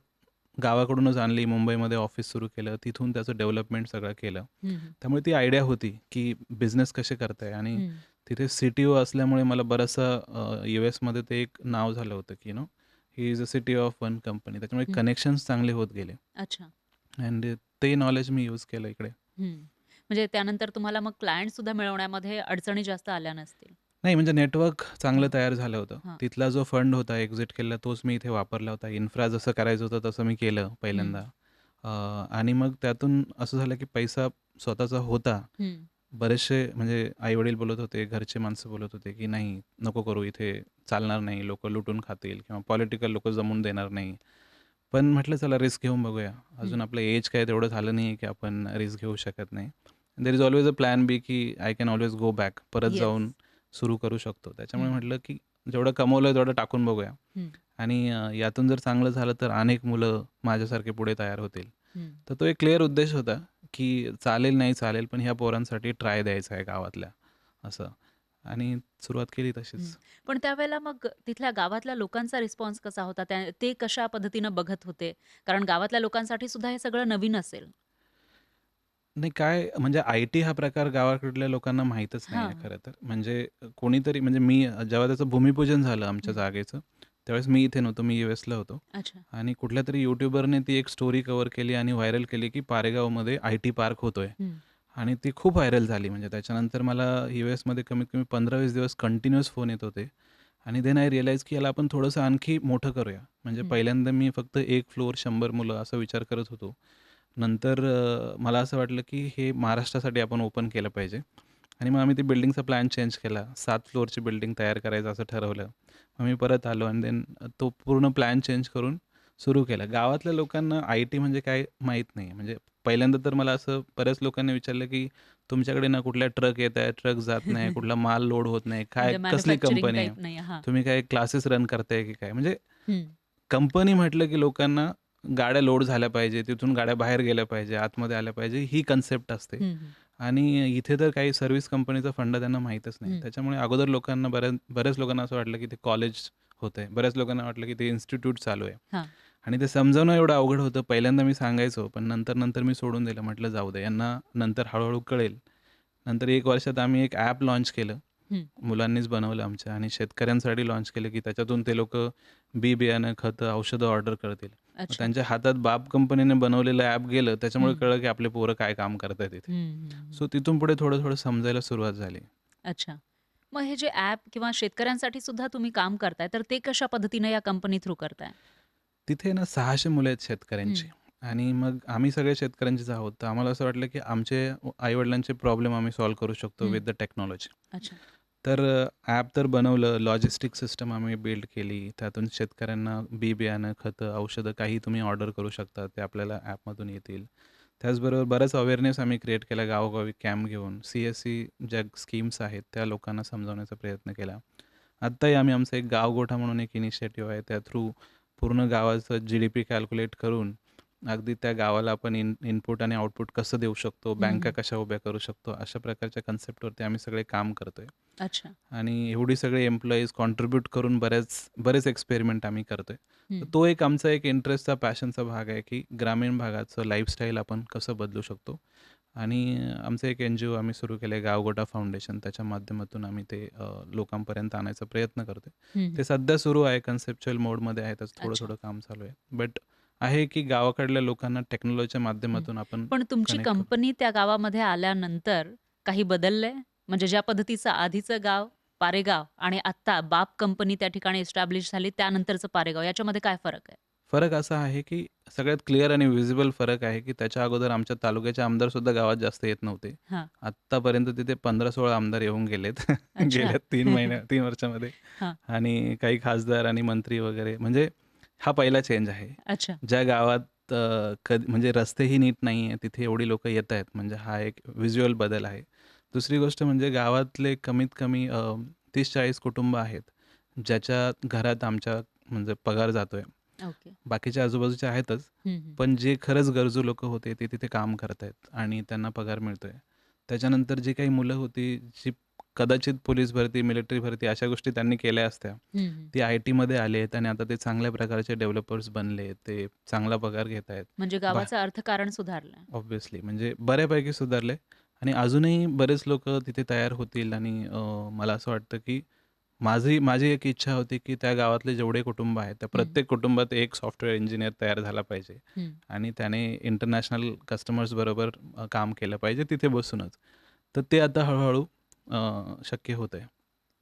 गावाकडूनच आणली, मुंबईमध्ये ऑफिस सुरू केलं, तिथून त्याचं डेव्हलपमेंट सगळं केलं. हं, हं. त्यामुळे ती आयडिया होती, की बिझनेस कसे करताय. आणि हं. तिथे CTO असल्यामुळे मला बरंचसं यूएसमध्ये ते एक नाव झालं होतं, की he is a city of one company. त्याच्यामुळे हं. कनेक्शन्स चांगले होत गेले अच्छा. अँड ते नॉलेज मी यूज केलं इकडे. हं. म्हणजे त्यानंतर तुम्हाला मग क्लायंटसुद्धा मिळवण्यामध्ये अडचणी जास्त आल्या नसतील. नाही, म्हणजे नेटवर्क चांगलं हां, तयार झालं होतं. हां. तिथला जो फंड होता एक्झिट केलेला, तोच मी इथे वापरला होता. इन्फ्रा जसं करायचं होतं तसं मी केलं हं, पहिल्यांदा. आणि मग त्यातून असं झालं, की पैसा स्वतःचा होता. हं, बरेचसे म्हणजे आई-वडील बोलत होते, घरचे माणसं बोलत होते, की "नाही, नको करू इथे, चालणार नाही, लोकं लुटून खातील किंवा पॉलिटिकल लोकं जमवून देणार नाही." पण म्हटलं चला रिस्क घेऊन बघूया. हं. अजून आपलं एज काय तेवढं झालं नाही आहे, की आपण रिस्क घेऊ शकत नाही. There is always a plan B, की I can always go back. परत येस. जाऊन सुरू करू शकतो. त्याच्यामुळे हं, म्हटलं, की जेवढं कमवलं तेवढं टाकून बघूया. हं, आणि यातून जर चांगलं झालं तर अनेक मुलं माझ्यासारखे पुढे तयार होतील. हं. तर तो एक क्लिअर उद्देश होता, की चालेल नाही चालेल, पण ह्या पोरांसाठी ट्राय द्यायचा आहे गावातल्या, असं. आणि सुरुवात केली हं. तशीच. पण त्यावेळेला मग तिथल्या गावातल्या लोकांचा रिस्पॉन्स कसा होता? ते कशा पद्धतीनं बघत होते? कारण गावातल्या लोकांसाठी सुद्धा हे सगळं नवीन असेल. नाही, काय म्हणजे आय-टी हा प्रकार गावाकडल्या लोकांना माहीतच नाही आहे हां. खरं तर. म्हणजे कोणीतरी म्हणजे मी जेव्हा त्याचं भूमिपूजन झालं आमच्या हं. जागेचं, त्यावेळेस मी इथे नव्हतो, मी यूएसला होतो. अच्छा. आणि कुठल्यातरी यूट्यूबरने ती एक स्टोरी कव्हर केली आणि व्हायरल केली, की पारेगावमध्ये आय-टी पार्क होतोय. हं. आणि ती खूप व्हायरल झाली. म्हणजे त्याच्यानंतर मला यूएसमध्ये कमीत कमी 15-20 दिवस कंटिन्यूअस फोन येत होते. आणि देन आय रिअलाईज, की याला आपण थोडंसं आणखी मोठं करूया. म्हणजे हं. पहिल्यांदा मी फक्त 1 फ्लोअर 100 मुलं असा विचार करत होतो. नंतर मला असं वाटलं, की हे महाराष्ट्रासाठी आपण ओपन केलं पाहिजे. आणि मग आम्ही ती बिल्डिंगचा प्लॅन चेंज केला. 7 फ्लोअरची बिल्डिंग तयार करायचं असं ठरवलं. मग मी परत आलो आणि देन तो पूर्ण प्लॅन चेंज करून सुरू केला. गावातल्या लोकांना आय-टी म्हणजे काय माहीत नाही. म्हणजे पहिल्यांदा तर मला असं बऱ्याच लोकांनी विचारलं, की "तुमच्याकडे ना कुठल्या ट्रक येतायत, ट्रक जात नाही, कुठला माल लोड होत नाही. काय म्हणजे कसली मॅन्युफॅक्चरिंग कंपनी आहे? टाइप नाही. हां. तुम्ही काय क्लासेस रन करताय की काय?" म्हणजे हं. कंपनी म्हटलं की लोकांना गाड्या लोड झाल्या पाहिजे, तिथून गाड्या बाहेर गेल्या पाहिजे, आतमध्ये आल्या पाहिजे, ही कन्सेप्ट असते. हं, हं. आणि इथे तर काही सर्व्हिस कंपनीचा फंडा त्यांना माहीतच नाही. हं. त्याच्यामुळे अगोदर लोकांना बऱ्याच लोकांना असं वाटलं की ते कॉलेज होतंय. बऱ्याच लोकांना वाटलं की ते इन्स्टिट्यूट चालू आहे. हां. आणि ते समजावणं एवढं अवघड होतं. पहिल्यांदा मी सांगायचो, पण नंतर मी सोडून दिलं. म्हटलं जाऊ दे, यांना नंतर हळू कळेल. नंतर 1 वर्षात आम्ही एक ॲप लाँच केलं. हं. मुलांनीच बनवलं आमच्या आणि शेतकऱ्यांसाठी लाँच केलं, की त्याच्यातून ते लोकं बियाणं, खतं, औषधं ऑर्डर करतील. मग अच्छा. त्यांच्या हातात बाप कंपनीने बनवलेलं ॲप गेलं. त्याच्यामुळे हं. कळलं, की आपले पोरं काय काम करतायत इथे. हं, हं, हं. सो तिथून पुढे थोडं समजायला सुरुवात झाली. अच्छा. मग हे जे ॲप किंवा शेतकऱ्यांसाठी सुद्धा तुम्ही काम करताय, तर ते कशा पद्धतीने या कंपनी थ्रू करताय? तिथे ना 600 मुलं आहेत शेतकऱ्यांची हं. आणि मग आम्ही सगळे शेतकऱ्यांचेच आहोत. तर आम्हाला असं वाटलं, की आमचे आई-वडिलांचे प्रॉब्लेम आम्ही सॉल्व्ह करू शकतो हं. With the technology. अच्छा. तर ॲप तर बनवलं, लॉजिस्टिक सिस्टम आम्ही बिल्ड केली. त्यातून शेतकऱ्यांना बियाणं, खतं, औषधं काही तुम्ही ऑर्डर करू शकता. ते आपल्याला ॲपमधून येतील. त्याचबरोबर बराच अवेअरनेस आम्ही क्रिएट केला गावोगावी कॅम्प घेऊन. CSC ज्या स्कीम्स आहेत त्या लोकांना समजावण्याचा प्रयत्न केला. आत्ताही आम्ही आमचा एक गावगोठा म्हणून एक इनिशिएटिव्ह आहे. त्या थ्रू पूर्ण गावाचं GDP कॅल्क्युलेट करून अगदी त्या गावाला आपण इनपुट आणि आउटपुट कसं देऊ शकतो, हं, बँका हं. कशा उभ्या करू शकतो, अशा प्रकारच्या कन्सेप्टवरती आम्ही सगळे काम करतोय. अच्छा. आणि एवढी सगळे एम्प्लॉईज कॉन्ट्रिब्यूट करून बरेच एक्सपेरिमेंट आम्ही करतोय. तर हं. तो एक आमचा एक इंटरेस्टचा, पॅशनचा भाग आहे, की ग्रामीण भागाचं लाईफस्टाईल आपण कसं बदलू शकतो. आणि आमचं एक NGO आम्ही सुरू केलं आहे, गावगोठा फाउंडेशन. त्याच्या माध्यमातून आम्ही ते लोकांपर्यंत आणायचा प्रयत्न करतोय. हं, ते हं. सध्या सुरू आहे, कन्सेप्च्युअल मोडमध्ये आहे. त्याचं अच्छा. थोडं काम चालू आहे. बट आहे, की गावाकडल्या लोकांना टेक्नॉलॉजीच्या हं. माध्यमातून आपण पण तुमची कनेक्ट करू. कंपनी त्या गावामध्ये आल्यानंतर काही बदललंय? म्हणजे ज्या पद्धतीचं आधीचं गाव, पारेगाव आणि आत्ता बाप कंपनी त्या ठिकाणी एस्टॅब्लिश झाली त्यानंतरचं पारेगाव याच्यामध्ये काय फरक आहे? फरक असा आहे, की सगळ्यात क्लिअर आणि व्हिजिबल फरक आहे, की त्याच्या अगोदर आमच्या तालुक्याचे आमदारसुद्धा गावात जास्त येत नव्हते. हां. आत्तापर्यंत तिथे 15-16 आमदार येऊन गेलेत अच्छा. गेल्या 3 वर्षामध्ये. हां. आणि काही खासदार आणि मंत्री वगैरे. म्हणजे हा पहिला चेंज आहे. अच्छा. ज्या गावात म्हणजे रस्तेही नीट नाही आहे, तिथे एवढी लोकं येत आहेत. म्हणजे हा एक व्हिज्युअल बदल आहे. दुसरी गोष्ट म्हणजे गावातले कमीत कमी 30-40 कुटुंब आहेत, ज्याच्या घरात आमच्या म्हणजे पगार जातोय. ओके. बाकीच्या आजूबाजूचे आहेतच. हं, हं. पण जे खरंच गरजू लोकं होते ते तिथे काम करतायत आणि त्यांना पगार मिळतोय. त्याच्यानंतर जी काही मुलं होती, जी कदाचित पोलीस भरती, मिलिटरी भरती अशा गोष्टी त्यांनी केल्या असत्या. हं, हं. ती IT-मध्ये आले आहेत आणि आता ते चांगल्या प्रकारचे डेव्हलपर्स बनले. ते चांगला पगार घेत आहेत. म्हणजे गावाचं अर्थकारण सुधारलंय. ऑब्व्हियसली म्हणजे बऱ्यापैकी सुधारले आणि अजूनही बरेच लोकं तिथे तयार होतील आणि मला असं वाटतं, की माझी एक इच्छा होती, की त्या गावातले जेवढे कुटुंब आहेत, त्या हं, प्रत्येक कुटुंबात एक सॉफ्टवेअर इंजिनिअर तयार झाला पाहिजे हं. आणि त्याने इंटरनॅशनल कस्टमर्सबरोबर काम केलं पाहिजे तिथे बसूनच. तर ते आता हळू शक्य होतंय.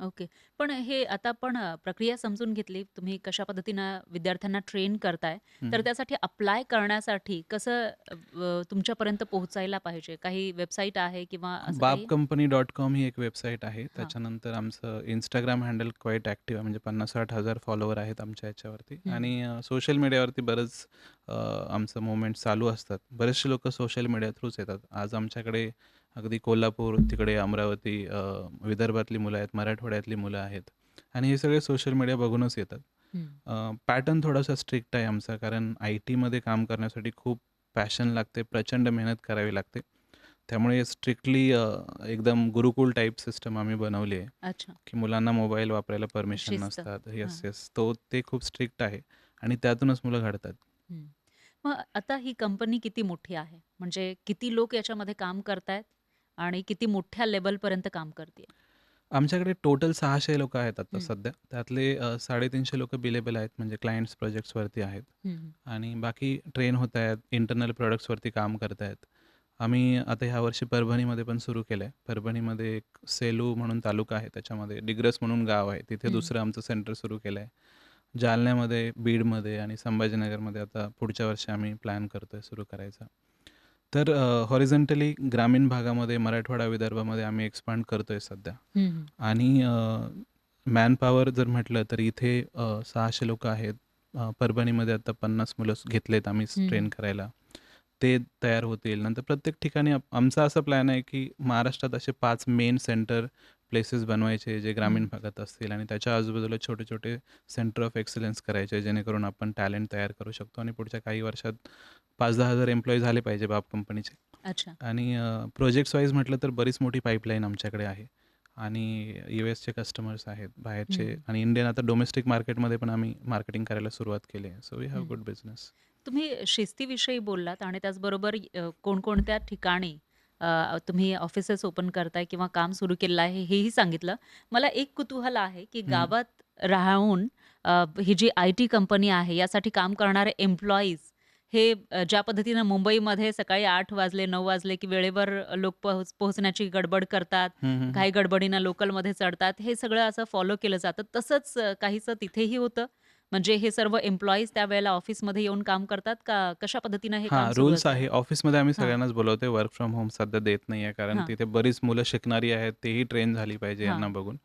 ओके. पण हे आता आपण प्रक्रिया समजून घेतली. तुम्ही कशा पद्धतीनं विद्यार्थ्यांना ट्रेन करताय. तर त्यासाठी अप्लाय करण्यासाठी कसं तुमच्यापर्यंत पोहोचायला पाहिजे? काही वेबसाईट आहे किंवा असं काही? babcompany.com ही एक वेबसाईट आहे. हां. त्याच्यानंतर आमचं Instagram हँडल क्वाईट ॲक्टिव्ह आहे. म्हणजे 50,000-60,000 फॉलोवर आहेत आमच्या ह्याच्यावरती हं, हं. आणि सोशल मीडियावरती बरंच आमचं मूव्हमेंट चालू असतात. बरेचसे लोकं सोशल मीडिया थ्रूच येतात. आज आमच्याकडे अगदी कोल्हापूर, तिकडे अमरावती, विदर्भातली मुलं आहेत, मराठवाड्यातली मुलं आहेत आणि हे सगळे सोशल मीडिया बघूनच येतात. हं. पॅटर्न थोडासा स्ट्रिक्ट आहे आमचा, कारण IT-मध्ये काम करण्यासाठी खूप पॅशन लागते, प्रचंड मेहनत करावी लागते. त्यामुळे स्ट्रिक्टली एकदम गुरुकुल टाइप सिस्टम आम्ही बनवली आहे, अच्छा. की मुलांना मोबाईल वापरायला परमिशन शिस्त. नसतात. हां. येस. ते खूप स्ट्रिक्ट आहे आणि त्यातूनच मुलं घडतात. हं. मग आता ही कंपनी किती मोठी आहे? म्हणजे किती लोक याच्यामध्ये काम करतायत आणि किती मोठ्या लेव्हलपर्यंत काम करतीये? आमच्याकडे टोटल 600 लोकं आहेत आता हं. सध्या. त्यातले 350 लोकं बिलेबल आहेत, म्हणजे क्लायंट्स प्रोजेक्ट्सवरती आहेत हं, हं. आणि बाकी ट्रेन होत आहेत, इंटरनल प्रॉडक्ट्सवरती काम करत आहेत. आम्ही आता ह्यावर्षी परभणीमध्ये पण सुरू केलं आहे. परभणीमध्ये एक सेलू म्हणून तालुका आहे, त्याच्यामध्ये डिग्रस म्हणून गाव आहे. तिथे हं. दुसरं आमचं सेंटर सुरू केलं आहे. जालन्यामध्ये, बीडमध्ये आणि संभाजीनगरमध्ये आता पुढच्या वर्षी आम्ही प्लॅन करतोय सुरू करायचा. तर हॉरिझॉन्टली ग्रामीण भागामध्ये, मराठवाडा, विदर्भामध्ये आम्ही एक्सपांड करतोय सध्या. हं, हं. आणि मॅनपॉवर जर म्हटलं तर इथे 600 लोकं आहेत. परभणीमध्ये आता 50 मुलं घेतलेत आम्ही हं, ट्रेन हं. करायला. ते तयार होतील. नंतर प्रत्येक ठिकाणी आमचा असा प्लॅन आहे, की महाराष्ट्रात असे 5 मेन सेंटर प्लेसेस बनवायचे जे ग्रामीण भागात असतील आणि त्याच्या आजूबाजूला छोटे-छोटे सेंटर ऑफ एक्सलन्स करायचे, जेणेकरून आपण टॅलेंट तयार करू शकतो आणि पुढच्या काही वर्षात 5,000-10,000 एम्प्लॉयी झाले पाहिजे बाप कंपनीचे. अच्छा. आणि प्रोजेक्ट्स वाईज म्हटलं तर बरीच मोठी पाईपलाईन आमच्याकडे आहे आणि यूएसचे कस्टमर्स आहेत बाहेरचे हं, आणि इंडियन आता डोमेस्टिक मार्केटमध्ये पण आम्ही मार्केटिंग करायला सुरुवात केली आहे. सो वी हॅव हं. Good business. तुम्ही शिस्तीविषयी बोललात आणि त्याचबरोबर कोणकोणत्या ठिकाणी तुम्ही ऑफिसेस ओपन करताय किंवा काम सुरू केलेलं आहे हेही सांगितलं. मला एक कुतूहल आहे, की गावात राहून ही जी आय-टी कंपनी आहे यासाठी काम करणारे एम्प्लॉईज हे ज्या पद्धतीनं मुंबईमध्ये सकाळी 8 वाजले, 9 वाजले, की वेळेवर लोक पोहोचण्याची गडबड करतात. घाई गडबडीनं लोकलमध्ये चढतात. हे सगळं असं फॉलो केलं जातं. तसंच काहीसं तिथेही होतं? म्हणजे हे सर्व एम्प्लॉईज त्यावेळेला ऑफिसमध्ये येऊन काम करतात का? कशा पद्धतीनं हे काम हां, सुरू रूल्स असतं? आहे. ऑफिसमध्ये आम्ही हां, सगळ्यांनाच बोलवतोय. वर्क फ्रॉम होम सध्या देत नाही आहे, कारण हां, तिथे बरीच मुलं शिकणारी आहेत. तेही ट्रेन झाली पाहिजे यांना हां. बघून.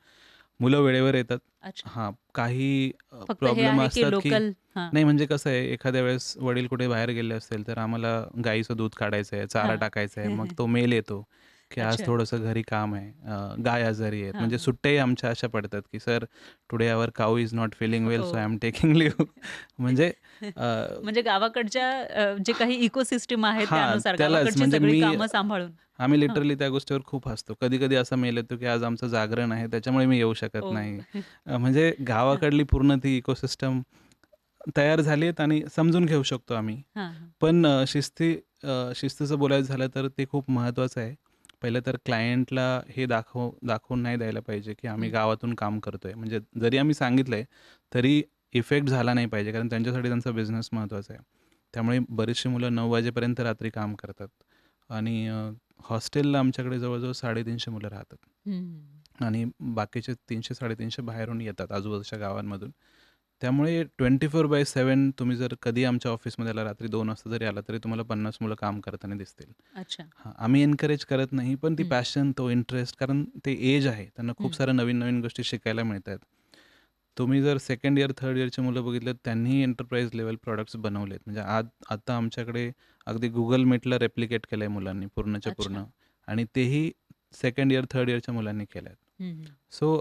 मुलं वेळेवर येतात. अच्छा. हां, काही फक्त हे प्रॉब्लेम आहे की असतात, की लोकल हां, नाही म्हणजे कसं आहे, एखाद्या वेळेस वडील कुठे बाहेर गेले असतील, तर आम्हाला गाईचं दूध काढायचं आहे, चारा हां. टाकायचा आहे. मग तो मेल येतो, की आज अच्छा. थोडंसं घरी काम आहे. गाय आजारी आहेत. हां, म्हणजे हां. सुट्ट्याही आमच्या अशा पडतात, की "sir, today our cow is not feeling well, so I oh! Am taking leave." म्हणजे अ, म्हणजे गावाकडच्या जे काही इकोसिस्टम आहे हां, त्यानुसार त्यालाच गावाकडची म्हणजे सगळी कामं सांभाळून. आम्ही हां. लिटरली त्या गोष्टीवर खूप हसतो. कधी-कधी असा मेल येतो, की आज आमचं जागरण आहे, त्याच्यामुळे मी येऊ शकत नाही. ओह! म्हणजे हां, गावाकडली पूर्ण ती इकोसिस्टम तयार झाली आहेत आणि समजून घेऊ शकतो आम्ही. हां, हां. पण शिस्तीचं बोलायचं झालं तर ते खूप महत्त्वाचं आहे. पहिलं तर क्लायंटला हे दाखवून नाही द्यायला पाहिजे, की आम्ही हं. गावातून काम करतोय. म्हणजे जरी आम्ही सांगितलंय, तरी इफेक्ट झाला नाही पाहिजे, कारण त्यांच्यासाठी त्यांचा बिझनेस महत्त्वाचा आहे. त्यामुळे बरीचशी मुलं 9 वाजेपर्यंत रात्री काम करतात आणि हॉस्टेलला आमच्याकडे जवळ-जवळ 350 मुलं राहतात हं. आणि बाकीचे 300-350 बाहेरून येतात आजूबाजूच्या गावांमधून. त्यामुळे 24/7 तुम्ही जर कधी आमच्या ऑफिसमध्ये आला, रात्री 2 वाजता जरी आला, तरी तुम्हाला 50 मुलं काम करताना दिसतील. अच्छा. हां, आम्ही एन्करेज करत नाही, पण ती हं, पॅशन, तो इंटरेस्ट, कारण ते एज आहे. त्यांना खूप हं. साऱ्या नवीन-नवीन गोष्टी शिकायला मिळतात. तुम्ही जर सेकंड इयर, थर्ड इयरची मुलं बघितलं, त्यांनीही एंटरप्राइज लेव्हल प्रॉडक्ट्स बनवलेत. म्हणजे आता आमच्याकडे अगदी Google Meetला रेप्लिकेट केलंय मुलांनी पूर्णच्या पूर्ण अच्छा. आणि तेही सेकंड इयर, थर्ड इयरच्या मुलांनी केलंय. हं, हं. सो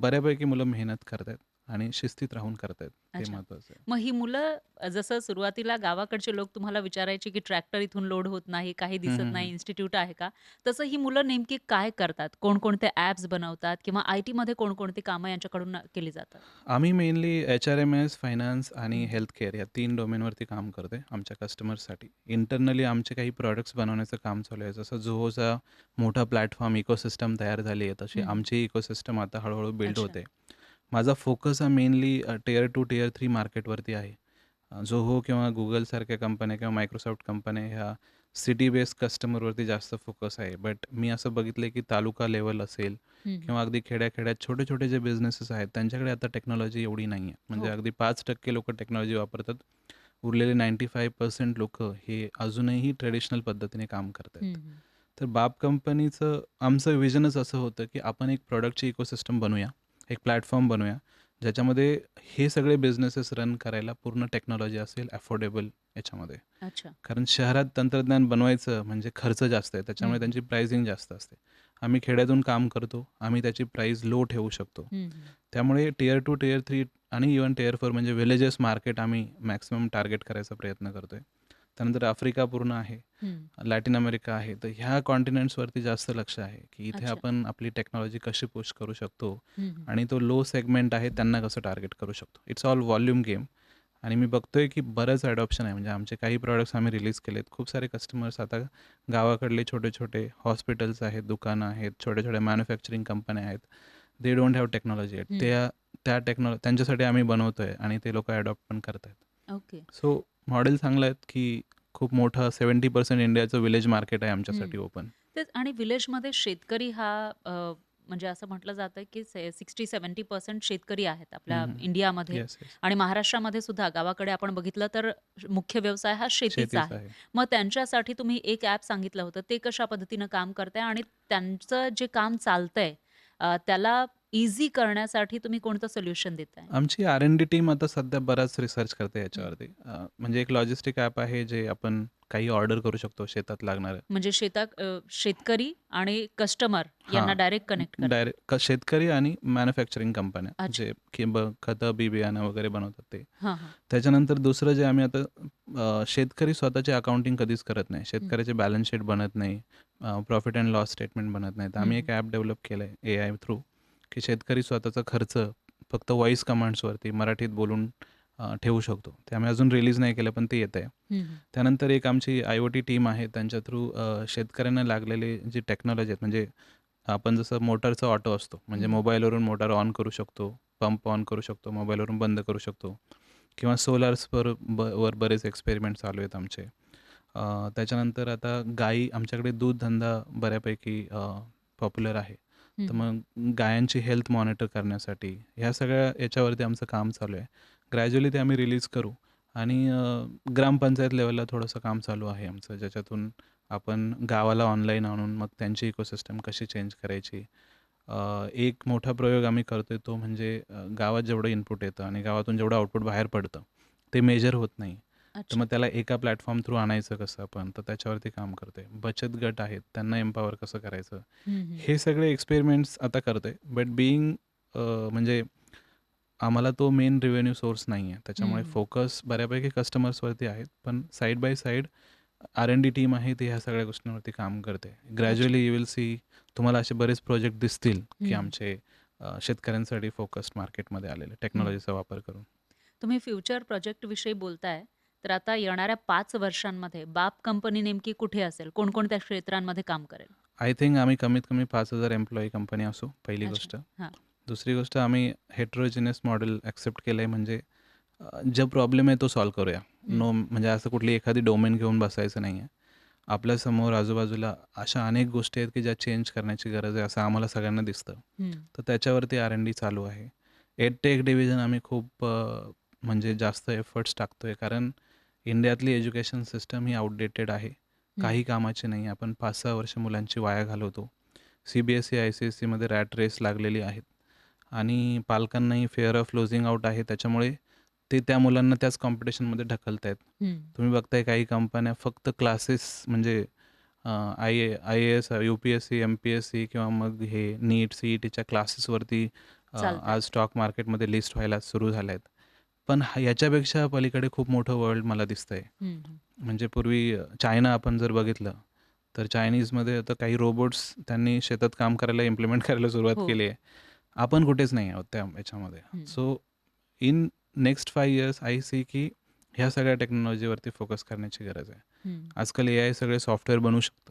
बऱ्यापैकी मुलं मेहनत करतायत आणि शिस्तीत राहून करतायत. ते अच्छा. महत्त्वाचं आहे. मग ही मुलं जसं सुरुवातीला गावाकडचे लोक तुम्हाला विचारायचे, की ट्रॅक्टर इथून लोड होत नाही, काही हं, दिसत हं, नाही, हं. इन्स्टिट्यूट आहे का? तसं ही मुलं नेमकी काय करतात? कोणकोणते ॲप्स बनवतात किंवा आय-टीमध्ये कोणकोणती कामं यांच्याकडून केली जातात? आम्ही मेनली एच-आर-एम-एस, फायनान्स आणि हं. हेल्थ केअर या 3 डोमेनवरती काम करतोय आमच्या कस्टमर्ससाठी. इंटरनली आमचे काही प्रॉडक्ट्स बनवण्याचं काम चालू आहे. जसं Zohoचा मोठा प्लॅटफॉर्म इकोसिस्टम तयार झाली आहे, तशी हं, हं. आमची इकोसिस्टम आता हळू बिल्ड अच्छा. होते. माझा फोकस हा मेनली टियर 2, टियर 3 मार्केटवरती आहे. Zoho किंवा Googleसारख्या कंपन्या किंवा Microsoft कंपन्या ह्या सिटी बेस्ड कस्टमरवरती जास्त फोकस आहे. बट मी असं बघितलंय की तालुका लेव्हल असेल हं, हं. किंवा अगदी खेड्या-खेड्यात छोटे-छोटे जे बिझनेसेस आहेत, त्यांच्याकडे आता टेक्नॉलॉजी एवढी नाही आहे. म्हणजे हो. अगदी 5% लोकं टेक्नॉलॉजी वापरतात. उरलेले 95% लोकं हे अजूनही ट्रेडिशनल पद्धतीने काम हं, करतायत. हं. तर बाप कंपनीचं आमचं व्हिजनच असं होतं, की आपण एक प्रॉडक्टची इकोसिस्टम बनवूया, एक प्लॅटफॉर्म बनवूया, ज्याच्यामध्ये हे सगळे बिझनेसेस रन करायला पूर्ण टेक्नॉलॉजी असेल अफोर्डेबल याच्यामध्ये. अच्छा. कारण शहरात तंत्रज्ञान बनवायचं म्हणजे खर्च जास्त आहे. हं, त्याच्यामुळे हं. त्यांची प्राइसिंग जास्त असते. आम्ही खेड्यातून काम करतो. आम्ही त्याची प्राईस लो ठेवू शकतो. हं, हं. त्यामुळे टियर 2, टियर 3 आणि इव्हन टियर 4 म्हणजे विलेजेस मार्केट आम्ही मॅक्सिमम टार्गेट करायचा प्रयत्न करतोय. त्यानंतर आफ्रिका पूर्ण आहे. हं. लॅटिन अमेरिका आहे. तर ह्या कॉन्टिनेंट्सवरती जास्त लक्ष आहे, की इथे अच्छा. आपण आपली टेक्नॉलॉजी कशी पुश करू शकतो हं, हं. आणि तो लो सेगमेंट आहे त्यांना कसं टार्गेट करू शकतो. इट्स ऑल व्हॉल्यूम गेम आणि मी बघतोय, की बरंच अडॉप्शन आहे. म्हणजे आमचे काही प्रॉडक्ट्स आम्ही रिलीज केलेत. खूप सारे कस्टमर्स आता गावाकडले छोटे-छोटे हॉस्पिटल्स आहेत, दुकानं आहेत, छोट्या-छोट्या मॅन्युफॅक्चरिंग कंपन्या आहेत. They don't have technology eight. हं. त्यांच्यासाठी आम्ही बनवतोय आणि ते लोकं अडॉप्ट पण करतायत. ओके. सो मॉडेल चांगलं आहेत, की खूप मोठं 70% इंडियाचं विलेज मार्केट आहे हं. आमच्यासाठी ओपन. तेच आणि विलेजमध्ये शेतकरी हा म्हणजे असं म्हटलं जातं की 60-70% शेतकरी आहेत हं, आपल्या हं. इंडियामध्ये येस, येस. आणि महाराष्ट्रामध्ये सुद्धा गावाकडे आपण बघितलं तर मुख्य व्यवसाय हा शेतीचा शेतीच आहे. आहे. मग त्यांच्यासाठी तुम्ही एक ॲप सांगितलं होतं, ते कशा पद्धतीनं काम करतंय आणि त्यांचं जे काम चालतंय त्याला इझी करण्यासाठी तुम्ही कोणतं सोल्युशन देताय? आमची R&D टीम आता सध्या बराच रिसर्च करते याच्यावरती. म्हणजे एक लॉजिस्टिक ॲप आहे जे आपण काही ऑर्डर करू शकतो शेतात लागणारं. म्हणजे शेतकरी आणि कस्टमर यांना हां, डायरेक्ट कनेक्ट करतं. डायरेक्ट शेतकरी आणि मॅन्युफॅक्चरिंग कंपन्या अच्छा. जे की खतं, बी-बियाणं वगैरे बनवतात ते. हां, हां. त्याच्यानंतर दुसरं जे आम्ही आता शेतकरी स्वतःचे अकाउंटिंग कधीच करत नाही. हं. शेतकऱ्याचे बॅलन्स शीट बनत नाही, प्रॉफिट अँड लॉस स्टेटमेंट बनत नाही. तर आम्ही एक ॲप डेव्हलप केलं आहे एआय थ्रू, की शेतकरी स्वतःचा खर्च फक्त व्हॉईस कमांड्सवरती मराठीत बोलून ठेवू शकतो. ते आम्ही अजून रिलीज नाही केलं, पण ते येतंय. हं, हं. त्यानंतर एक आमची IoT टीम आहे. त्यांच्या थ्रू शेतकऱ्यांना लागलेली जी टेक्नॉलॉजी आहेत, म्हणजे आपण जसं मोटरचा ऑटो असतो, म्हणजे हं. मोबाईलवरून मोटार ऑन करू शकतो, पंप ऑन करू शकतो, मोबाईलवरून बंद करू शकतो किंवा वर बरेच एक्सपेरिमेंट चालू आहेत आमचे. त्याच्यानंतर आता गायी आमच्याकडे दूध धंदा बऱ्यापैकी पॉप्युलर आहे. तर हं. मग गायांची हेल्थ मॉनिटर करण्यासाठी ह्या सगळ्या याच्यावरती आमचं काम चालू आहे. ग्रॅज्युअली ते आम्ही रिलीज करू आणि ग्रामपंचायत लेव्हलला थोडंसं काम चालू आहे आमचं, ज्याच्यातून आपण गावाला ऑनलाईन आणून मग त्यांची इकोसिस्टम कशी चेंज करायची. एक मोठा प्रयोग आम्ही करतोय तो म्हणजे गावात जेवढं इनपुट येतं आणि गावातून जेवढं आउटपुट बाहेर पडतं ते मेजर होत नाही. तर अच्छा. मग त्याला एका प्लॅटफॉर्म थ्रू आणायचं कसं आपण, तर त्याच्यावरती काम करतोय. बचत गट आहेत, त्यांना एम्पॉवर कसं करायचं, हं, हं. हे सगळे एक्सपेरिमेंट्स आता करतोय. बट म्हणजे आम्हाला तो मेन रेव्हेन्यू सोर्स नाही आहे. त्याच्यामुळे हं, हं. फोकस बऱ्यापैकी कस्टमर्सवरती आहेत. पण side by side R&D team आहे ती ह्या सगळ्या गोष्टींवरती काम करते. अच्छा. ग्रॅज्युअली यू विल सी तुम्हाला असे बरेच प्रोजेक्ट दिसतील, की हं, आमचे शेतकऱ्यांसाठी फोकस्ड मार्केटमध्ये आलेले हं. टेक्नॉलॉजीचा वापर करून. तुम्ही फ्युचर प्रोजेक्टविषयी बोलताय, तर आता येणाऱ्या 5 वर्षांमध्ये बाप कंपनी नेमकी कुठे असेल? कोणकोणत्या क्षेत्रांमध्ये काम करेल? आय थिंक आम्ही कमीत कमी 5,000 एम्प्लॉयी कंपनी असू, पहिली अच्छा. गोष्ट. हां. दुसरी गोष्ट आम्ही हेटेरोजेनियस मॉडेल ॲक्सेप्ट केलं आहे, म्हणजे जो प्रॉब्लेम आहे तो सॉल्व्ह करूया. हं. म्हणजे असं कुठली एखादी डोमेन घेऊन बसायचं नाही आहे. आपल्यासमोर आजूबाजूला अशा अनेक गोष्टी आहेत की ज्या चेंज करण्याची गरज आहे असं आम्हाला सगळ्यांना दिसतं. हं. तर त्याच्यावरती R&D चालू आहे. एडटेक डिव्हिजन आम्ही खूप म्हणजे जास्त एफर्ट्स टाकतोय, कारण इंडियातली एज्युकेशन सिस्टम ही आउटडेटेड आहे. हं. काही कामाची नाही. आपण 5-6 वर्ष मुलांची वाया घालवतो. CBSE, ICSEमध्ये रॅट रेस लागलेली आहेत आणि पालकांनाही फिअर ऑफ लुझिंग आउट आहे. त्याच्यामुळे ते त्या मुलांना त्याच कॉम्पिटिशनमध्ये ढकलतायत. हं. तुम्ही बघताय काही कंपन्या फक्त क्लासेस म्हणजे IAS, UPSC, MPSC किंवा मग हे नीट, CETच्या क्लासेसवरती चालतायत. आज स्टॉक मार्केटमध्ये लिस्ट व्हायला सुरू झाल्या आहेत. पण याच्यापेक्षा पलीकडे खूप मोठं वर्ल्ड मला दिसतंय. हं, हं. म्हणजे पूर्वी चायना आपण जर बघितलं, तर चायनीजमध्ये आता काही रोबोट्स त्यांनी शेतात काम करायला इम्प्लिमेंट करायला सुरुवात हो. केली आहे. आपण कुठेच नाही आहोत त्या याच्यामध्ये. हं. So in next 5 years I see की ह्या सगळ्या टेक्नॉलॉजीवरती फोकस करण्याची गरज आहे. हं. आजकाल AI सगळे सॉफ्टवेअर बनवू शकतं.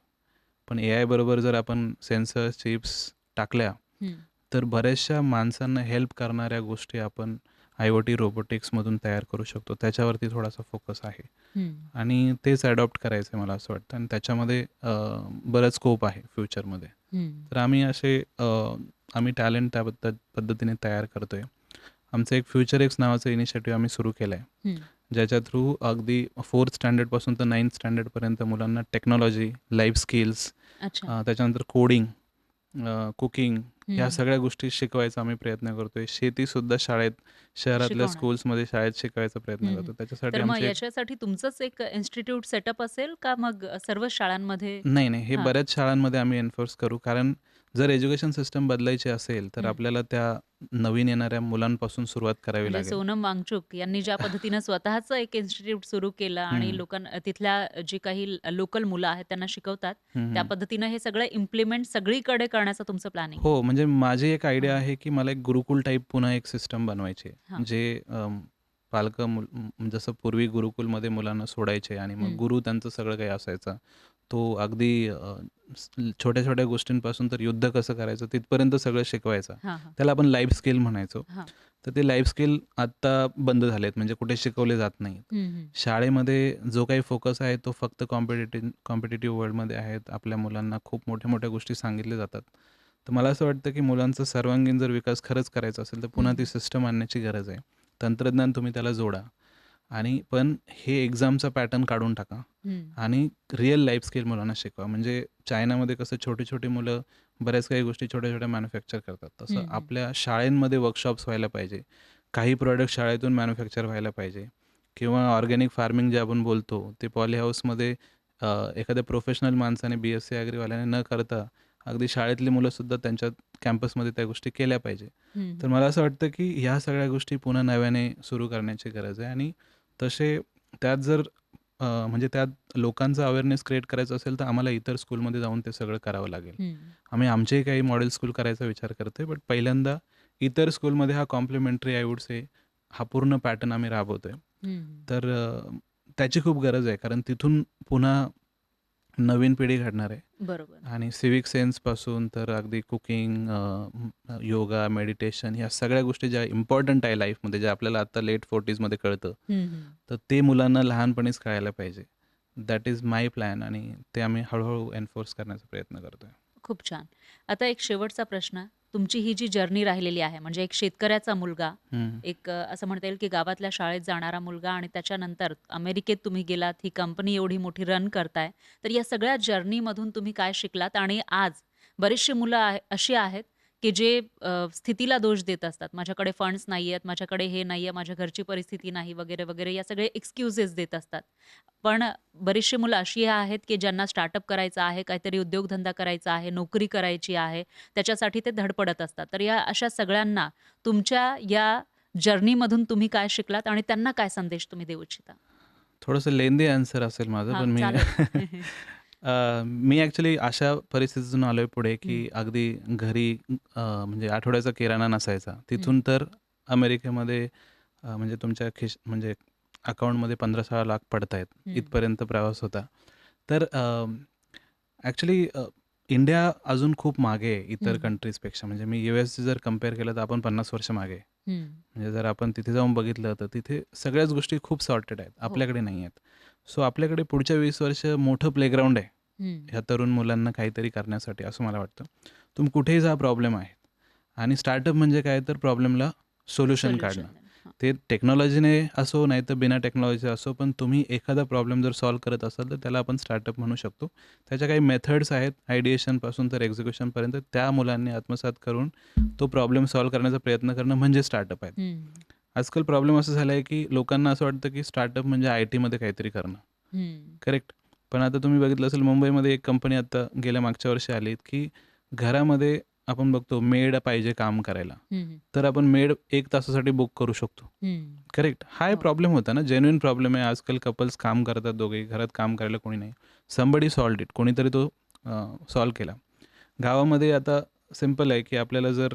पण AI बरोबर जर आपण सेन्सर्स, चिप्स टाकल्या, हं. तर बऱ्याचशा माणसांना हेल्प करणाऱ्या गोष्टी आपण IoT रोबोटिक्समधून तयार करू शकतो. त्याच्यावरती थोडासा फोकस आहे हं. आणि तेच अडॉप्ट करायचं आहे मला असं वाटतं आणि त्याच्यामध्ये बरंच स्कोप आहे फ्युचरमध्ये. हं. तर आम्ही टॅलेंट त्या पद्धतीने तयार करतोय. आमचं एक फ्युचर एक्स नावाचं इनिशिएटिव्ह आम्ही सुरू केलं आहे. हं. ज्याच्या थ्रू अगदी 4th स्टँडर्डपासून तर 9th स्टँडर्डपर्यंत मुलांना टेक्नॉलॉजी, लाईफ स्किल्स, अच्छा. त्याच्यानंतर कोडिंग, कुकिंग ह्या हं. सगळ्या गोष्टी शिकवायचा आम्ही प्रयत्न करतोय. शेतीसुद्धा शहरातल्या शिकवणार. स्कूल्समध्ये शाळेत शिकवायचा प्रयत्न हं, हं. करतो. त्याच्यासाठी तर मग आमची एक याच्यासाठी तुमचंच एक इन्स्टिट्यूट सेटअप असेल का मग सर्व शाळांमध्ये? नाही, नाही. हे हां. बऱ्याच शाळांमध्ये आम्ही एन्फोर्स करू. कारण जर एज्युकेशन सिस्टम बदलायची असेल, तर हं. आपल्याला त्या नवीन येणाऱ्या मुलांपासून सुरुवात करावी म्हणजे लागेल. सोनम वांगचुक यांनी ज्या पद्धतीनं स्वतःचं एक इन्स्टिट्यूट सुरू केलं आणि हं, तिथल्या जी काही लोकल मुलं आहेत त्यांना शिकवतात, हं, त्या हं. पद्धतीनं हे सगळं इम्प्लिमेंट सगळीकडे करण्याचं तुमचं प्लॅनिंग आहे. हो, म्हणजे माझी एक आयडिया हां. आहे, की मला एक गुरुकुल टाइप पुन्हा एक सिस्टम बनवायची आहे. हां. जे जसं पूर्वी गुरुकुलमध्ये मुलांना सोडायचे आणि मग हं. गुरु त्यांचं सगळं काही असायचा. तो अगदी छोट्या-छोट्या गोष्टींपासून तर युद्ध कसं करायचं तिथपर्यंत सगळं शिकवायचा. हां, हां. त्याला आपण लाईफ स्किल म्हणायचो. हां. तर ते लाईफ स्किल आत्ता बंद झालेत, म्हणजे कुठे शिकवले जात नाहीत. हं, हं. शाळेमध्ये जो काही फोकस आहे तो फक्त कॉम्पिटिटिव्ह वर्ल्डमध्ये आहेत. आपल्या मुलांना खूप मोठ्या-मोठ्या गोष्टी सांगितल्या जातात. तर मला असं वाटतं, की मुलांचा सर्वांगीण जर विकास खरंच करायचा असेल, तर पुन्हा हं, ती हं. सिस्टम आणण्याची गरज आहे. तंत्रज्ञान तुम्ही त्याला जोडा आणि पण हे एक्झामचा पॅटर्न काढून टाका हं. आणि रिअल लाईफ स्किल मुलांना शिकवा. म्हणजे चायनामध्ये कसं छोटी-छोटी मुलं बऱ्याच काही गोष्टी छोट्या-छोट्या मॅन्युफॅक्चर करतात. तसं हं, हं. आपल्या शाळेंमध्ये वर्कशॉप्स व्हायला पाहिजे. काही प्रॉडक्ट शाळेतून मॅन्युफॅक्चर व्हायला पाहिजे किंवा ऑर्गॅनिक फार्मिंग जे आपण बोलतो, ते पॉली हाऊसमध्ये एखाद्या प्रोफेशनल माणसाने BSc ॲग्रीवाल्याने न करता अगदी शाळेतली मुलंसुद्धा त्यांच्या कॅम्पसमध्ये त्या गोष्टी केल्या पाहिजे. हं, तर हं. मला असं वाटतं, की ह्या सगळ्या गोष्टी पुन्हा नव्याने सुरू करण्याची गरज आहे आणि तसे त्यात जर म्हणजे त्यात लोकांचा अवेअरनेस क्रिएट करायचा असेल, तर आम्हाला इतर स्कूलमध्ये जाऊन ते सगळं करावं लागेल. हं. आम्ही आमचेही काही मॉडेल स्कूल करायचा विचार करतोय, बट पहिल्यांदा इतर स्कूलमध्ये हा कॉम्प्लिमेंटरी आय वुड से हा पूर्ण पॅटर्न आम्ही राबवतोय. हं. तर त्याची खूप गरज आहे कारण तिथून पुन्हा नवीन पिढी घडणार आहे बरोबर. आणि सिविक सेन्सपासून तर अगदी कुकिंग, योगा, मेडिटेशन ह्या सगळ्या गोष्टी ज्या इम्पॉर्टंट आहे लाईफमध्ये, ज्या आपल्याला आता लेट 40sमध्ये कळतं, हं, हं. तर ते मुलांना लहानपणीच कळायला पाहिजे. दॅट इज माय प्लॅन आणि ते आम्ही हळूहळू एन्फोर्स करण्याचा प्रयत्न करतोय. खूप छान. आता एक शेवटचा प्रश्न. तुमची ही जी जर्नी राहिलेली आहे, म्हणजे एक शेतकऱ्याचा मुलगा, हं. एक असं म्हणता येईल की गावातल्या शाळेत जाणारा मुलगा आणि त्याच्यानंतर अमेरिकेत तुम्ही गेलात, ही कंपनी एवढी मोठी रन करताय. तर या सगळ्या जर्नीमधून तुम्ही काय शिकलात? आणि आज बरीचशी मुलं अशी आहेत की जे स्थितीला दोष देत असतात. माझ्याकडे फंड्स नाहीयेत, माझ्याकडे हे नाहीये, माझ्या घरची परिस्थिती नाही, वगैरे, वगैरे या सगळे एक्सक्यूजेस देत असतात. पण बरीचशी मुलं अशी आहेत, की ज्यांना स्टार्टअप करायचा आहे, काहीतरी उद्योगधंदा करायचा आहे, नोकरी करायची आहे, त्याच्यासाठी ते धडपडत असतात. तर या अशा सगळ्यांना तुमच्या या जर्नीमधून तुम्ही काय शिकलात आणि त्यांना काय संदेश तुम्ही देऊ इच्छिता? थोडंसं लेंदी आन्सर असेल माझं, हां, पण मी चालेल. मी ॲक्चुअली अशा परिस्थितीतून आलोय पुढे, की हं, अगदी घरी म्हणजे आठवड्याचा किराणा नसायचा. हं, तिथून तर अमेरिकेमध्ये म्हणजे तुमच्या म्हणजे अकाउंटमध्ये 15-16 लाख पडतायत, हं, इथपर्यंत प्रवास होता. तर ॲक्चुअली इंडिया अजून खूप मागे आहे इतर हं, कंट्रीजपेक्षा. म्हणजे मी US जर कंपेअर केलं तर आपण 50 वर्ष मागे आहे. हं. म्हणजे जर आपण तिथे जाऊन बघितलं तर तिथे सगळ्याच गोष्टी खूप सॉर्टेड आहेत. हो. आपल्याकडे नाही आहेत. सो आपल्याकडे पुढच्या 20 वर्ष मोठं प्लेग्राऊंड आहे. हं. ह्या तरुण मुलांना काहीतरी करण्यासाठी असं मला वाटतं. तुम्ही कुठेही जा प्रॉब्लेम आहे आणि स्टार्टअप म्हणजे काय तर प्रॉब्लेमला सोल्युशन काढणं. सोल्युशन देणं. हां. ते टेक्नॉलॉजीने असो नाहीतर बिना टेक्नॉलॉजीचे असो, पण तुम्ही एखादा प्रॉब्लेम जर सॉल्व्ह करत असाल तर त्याला आपण स्टार्टअप म्हणू शकतो. त्याच्या काही मेथड्स आहेत आयडिएशनपासून तर एक्झिक्युशनपर्यंत त्या मुलांनी आत्मसात करून तो प्रॉब्लेम सॉल्व्ह करण्याचा प्रयत्न करणं म्हणजे स्टार्टअप आहे. हं, आजकाल प्रॉब्लेम असं झाला आहे की लोकांना असं वाटतं की स्टार्टअप म्हणजे IT मध्ये काहीतरी करणं. हं, करेक्ट. पण आता तुम्ही बघितलं असेल मुंबईमध्ये एक कंपनी आता गेल्या मागच्या वर्षी आली की घरामध्ये आपण बघतो मेड पाहिजे काम करायला. हं, हं, तर आपण मेड 1 तासासाठी बुक करू शकतो. हं. करेक्ट. हा एक हो. प्रॉब्लेम होता ना, जेन्युइन प्रॉब्लेम आहे. आजकाल कपल्स काम करतात दोघेही, घरात काम करायला कोणी नाही. Somebody solved it. कोणीतरी तो सॉल्व्ह केला. गावामध्ये आता सिंपल आहे, की आपल्याला जर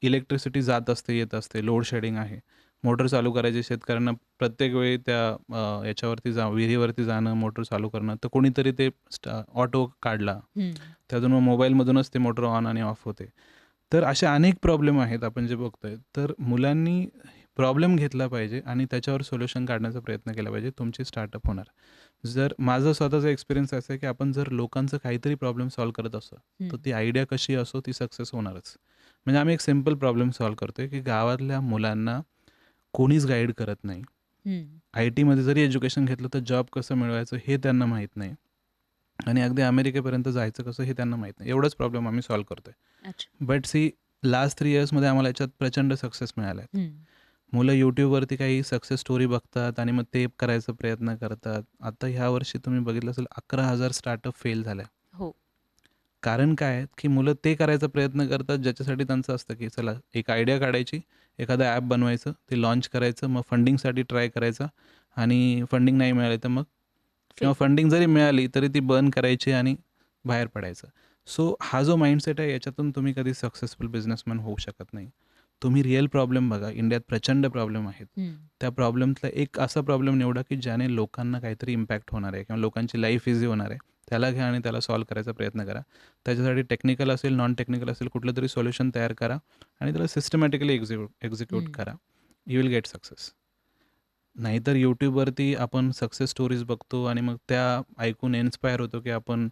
इलेक्ट्रिसिटी जात असते, येत असते, लोड शेडिंग आहे. मोटर चालू करायची शेतकऱ्यांना प्रत्येक वेळी त्या याच्यावरती विहिरीवरती जाणं, मोटर चालू करणं, तर कोणीतरी ते ऑटो काढला. हं, त्यातून मग मोबाईलमधूनच ते मोटर ऑन आणि ऑफ होते. तर असे अनेक प्रॉब्लेम आहेत आपण जे बघतोय. तर मुलांनी प्रॉब्लेम घेतला पाहिजे आणि त्याच्यावर सोल्युशन काढण्याचा प्रयत्न केला पाहिजे. तुमची स्टार्टअप होणार. जर माझा स्वतःचा एक्सपिरियन्स असा आहे, की आपण जर लोकांचं काहीतरी प्रॉब्लेम सॉल्व्ह करत असू, तर हं, ती आयडिया कशी असो ती सक्सेस होणारच. म्हणजे आम्ही एक सिंपल प्रॉब्लेम सॉल्व्ह करतोय, की गावातल्या मुलांना कोणीच गाईड करत नाही. हं. IT मध्ये जरी एज्युकेशन घेतलं तर जॉब कसं मिळवायचं हे त्यांना माहीत नाही आणि अगदी अमेरिकेपर्यंत जायचं कसं हे त्यांना माहीत नाही. एवढाच प्रॉब्लेम आम्ही सॉल्व्ह करतोय. अच्छा. बट सी लास्ट 3 इयर्समध्ये आम्हाला याच्यात प्रचंड सक्सेस मिळाला आहे. हं. मुलं YouTubeवरती काही सक्सेस स्टोरी बघतात आणि मग ते करायचा प्रयत्न करतात. आता ह्या वर्षी तुम्ही बघितलं असेल 11,000 स्टार्टअप फेल झाल्या. हो. कारण काय आहे, की मुलं ते करायचा प्रयत्न करतात ज्याच्यासाठी त्यांचं असतं, की चला एक आयडिया काढायची, एखादं ॲप बनवायचं, ते लॉन्च करायचं, मग फंडिंगसाठी ट्राय करायचा आणि फंडिंग नाही मिळाली तर मग किंवा फेल. फंडिंग जरी मिळाली तरी ती बर्न करायची आणि बाहेर पडायचं. सो हा जो माइंडसेट आहे याच्यातून तुम्ही कधी सक्सेसफुल बिझनेसमॅन होऊ शकत नाही. तुम्ही रिअल प्रॉब्लेम बघा. इंडियात प्रचंड प्रॉब्लेम आहेत. हं, त्या प्रॉब्लेमतला एक असा प्रॉब्लेम निवडा, की ज्याने लोकांना काहीतरी इम्पॅक्ट होणार आहे किंवा लोकांची लाईफ इझी होणार आहे. त्याला घ्या आणि त्याला सॉल्व्ह करायचा प्रयत्न करा. त्याच्यासाठी टेक्निकल असेल, नॉन टेक्निकल असेल कुठलं तरी सोल्युशन तयार करा आणि त्याला सिस्टमॅटिकली एक्झिक्यूट हं, करा. You will get success. नाहीतर YouTubeवरती आपण सक्सेस स्टोरीज बघतो आणि मग त्या ऐकून इन्स्पायर होतो, की आपण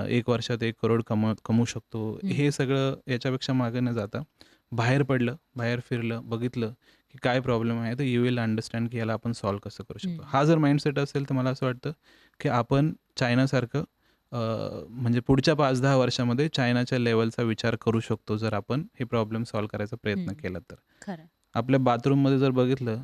1 वर्षात 1 करोड कमवू शकतो. हं, हे सगळं याच्यापेक्षा मागे न जाता बाहेर पडलं, बाहेर फिरलं, बघितलं, की काय प्रॉब्लेम आहे, तर यू विल अंडरस्टँड, की याला आपण सॉल्व्ह कसं करू शकतो. हं. हा जर माइंडसेट असेल, तर मला असं वाटतं, की आपण चायनासारखं म्हणजे पुढच्या 5-10 वर्षामध्ये चायनाच्या लेव्हलचा विचार करू शकतो जर आपण हे प्रॉब्लेम सॉल्व्ह करायचा प्रयत्न हं. केला तर. खरं. आपल्या बाथरूममध्ये जर बघितलं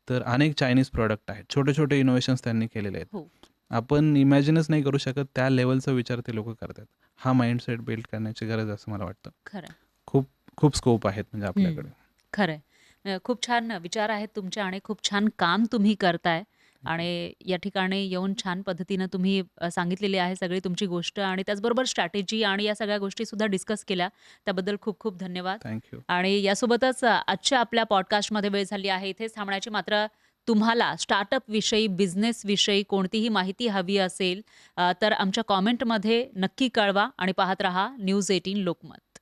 तर अनेक चायनीज प्रॉडक्ट आहेत. छोटे-छोटे इनोव्हेशन्स त्यांनी केलेले आहेत. हो. आपण इमॅजिनच नाही करू शकत त्या लेव्हलचा विचार ते लोकं करतात. हा माइंडसेट बिल्ड करण्याची गरज आहे असं मला वाटतं. खरं. खूप खूप स्कोप आहेत म्हणजे हं. आपल्याकडे. खरंय. खूप छान विचार आहेत तुमचे आणि खूप छान काम तुम्ही करताय आणि या ठिकाणी येऊन छान पद्धतीनं तुम्ही सांगितलेली आहे सगळी तुमची गोष्ट आणि त्याचबरोबर स्ट्रॅटेजी आणि या सगळ्या गोष्टी सुद्धा डिस्कस केल्या. त्याबद्दल खूप खूप धन्यवाद. Thank you. आणि यासोबतच आजच्या आपल्या पॉडकास्टमध्ये वेळ झाली आहे इथेच थांबण्याची. मात्र तुम्हाला स्टार्टअपविषयी, बिझनेसविषयी कोणतीही माहिती हवी असेल तर आमच्या कॉमेंटमध्ये नक्की कळवा आणि पाहत रहा न्यूज 18 लोकमत.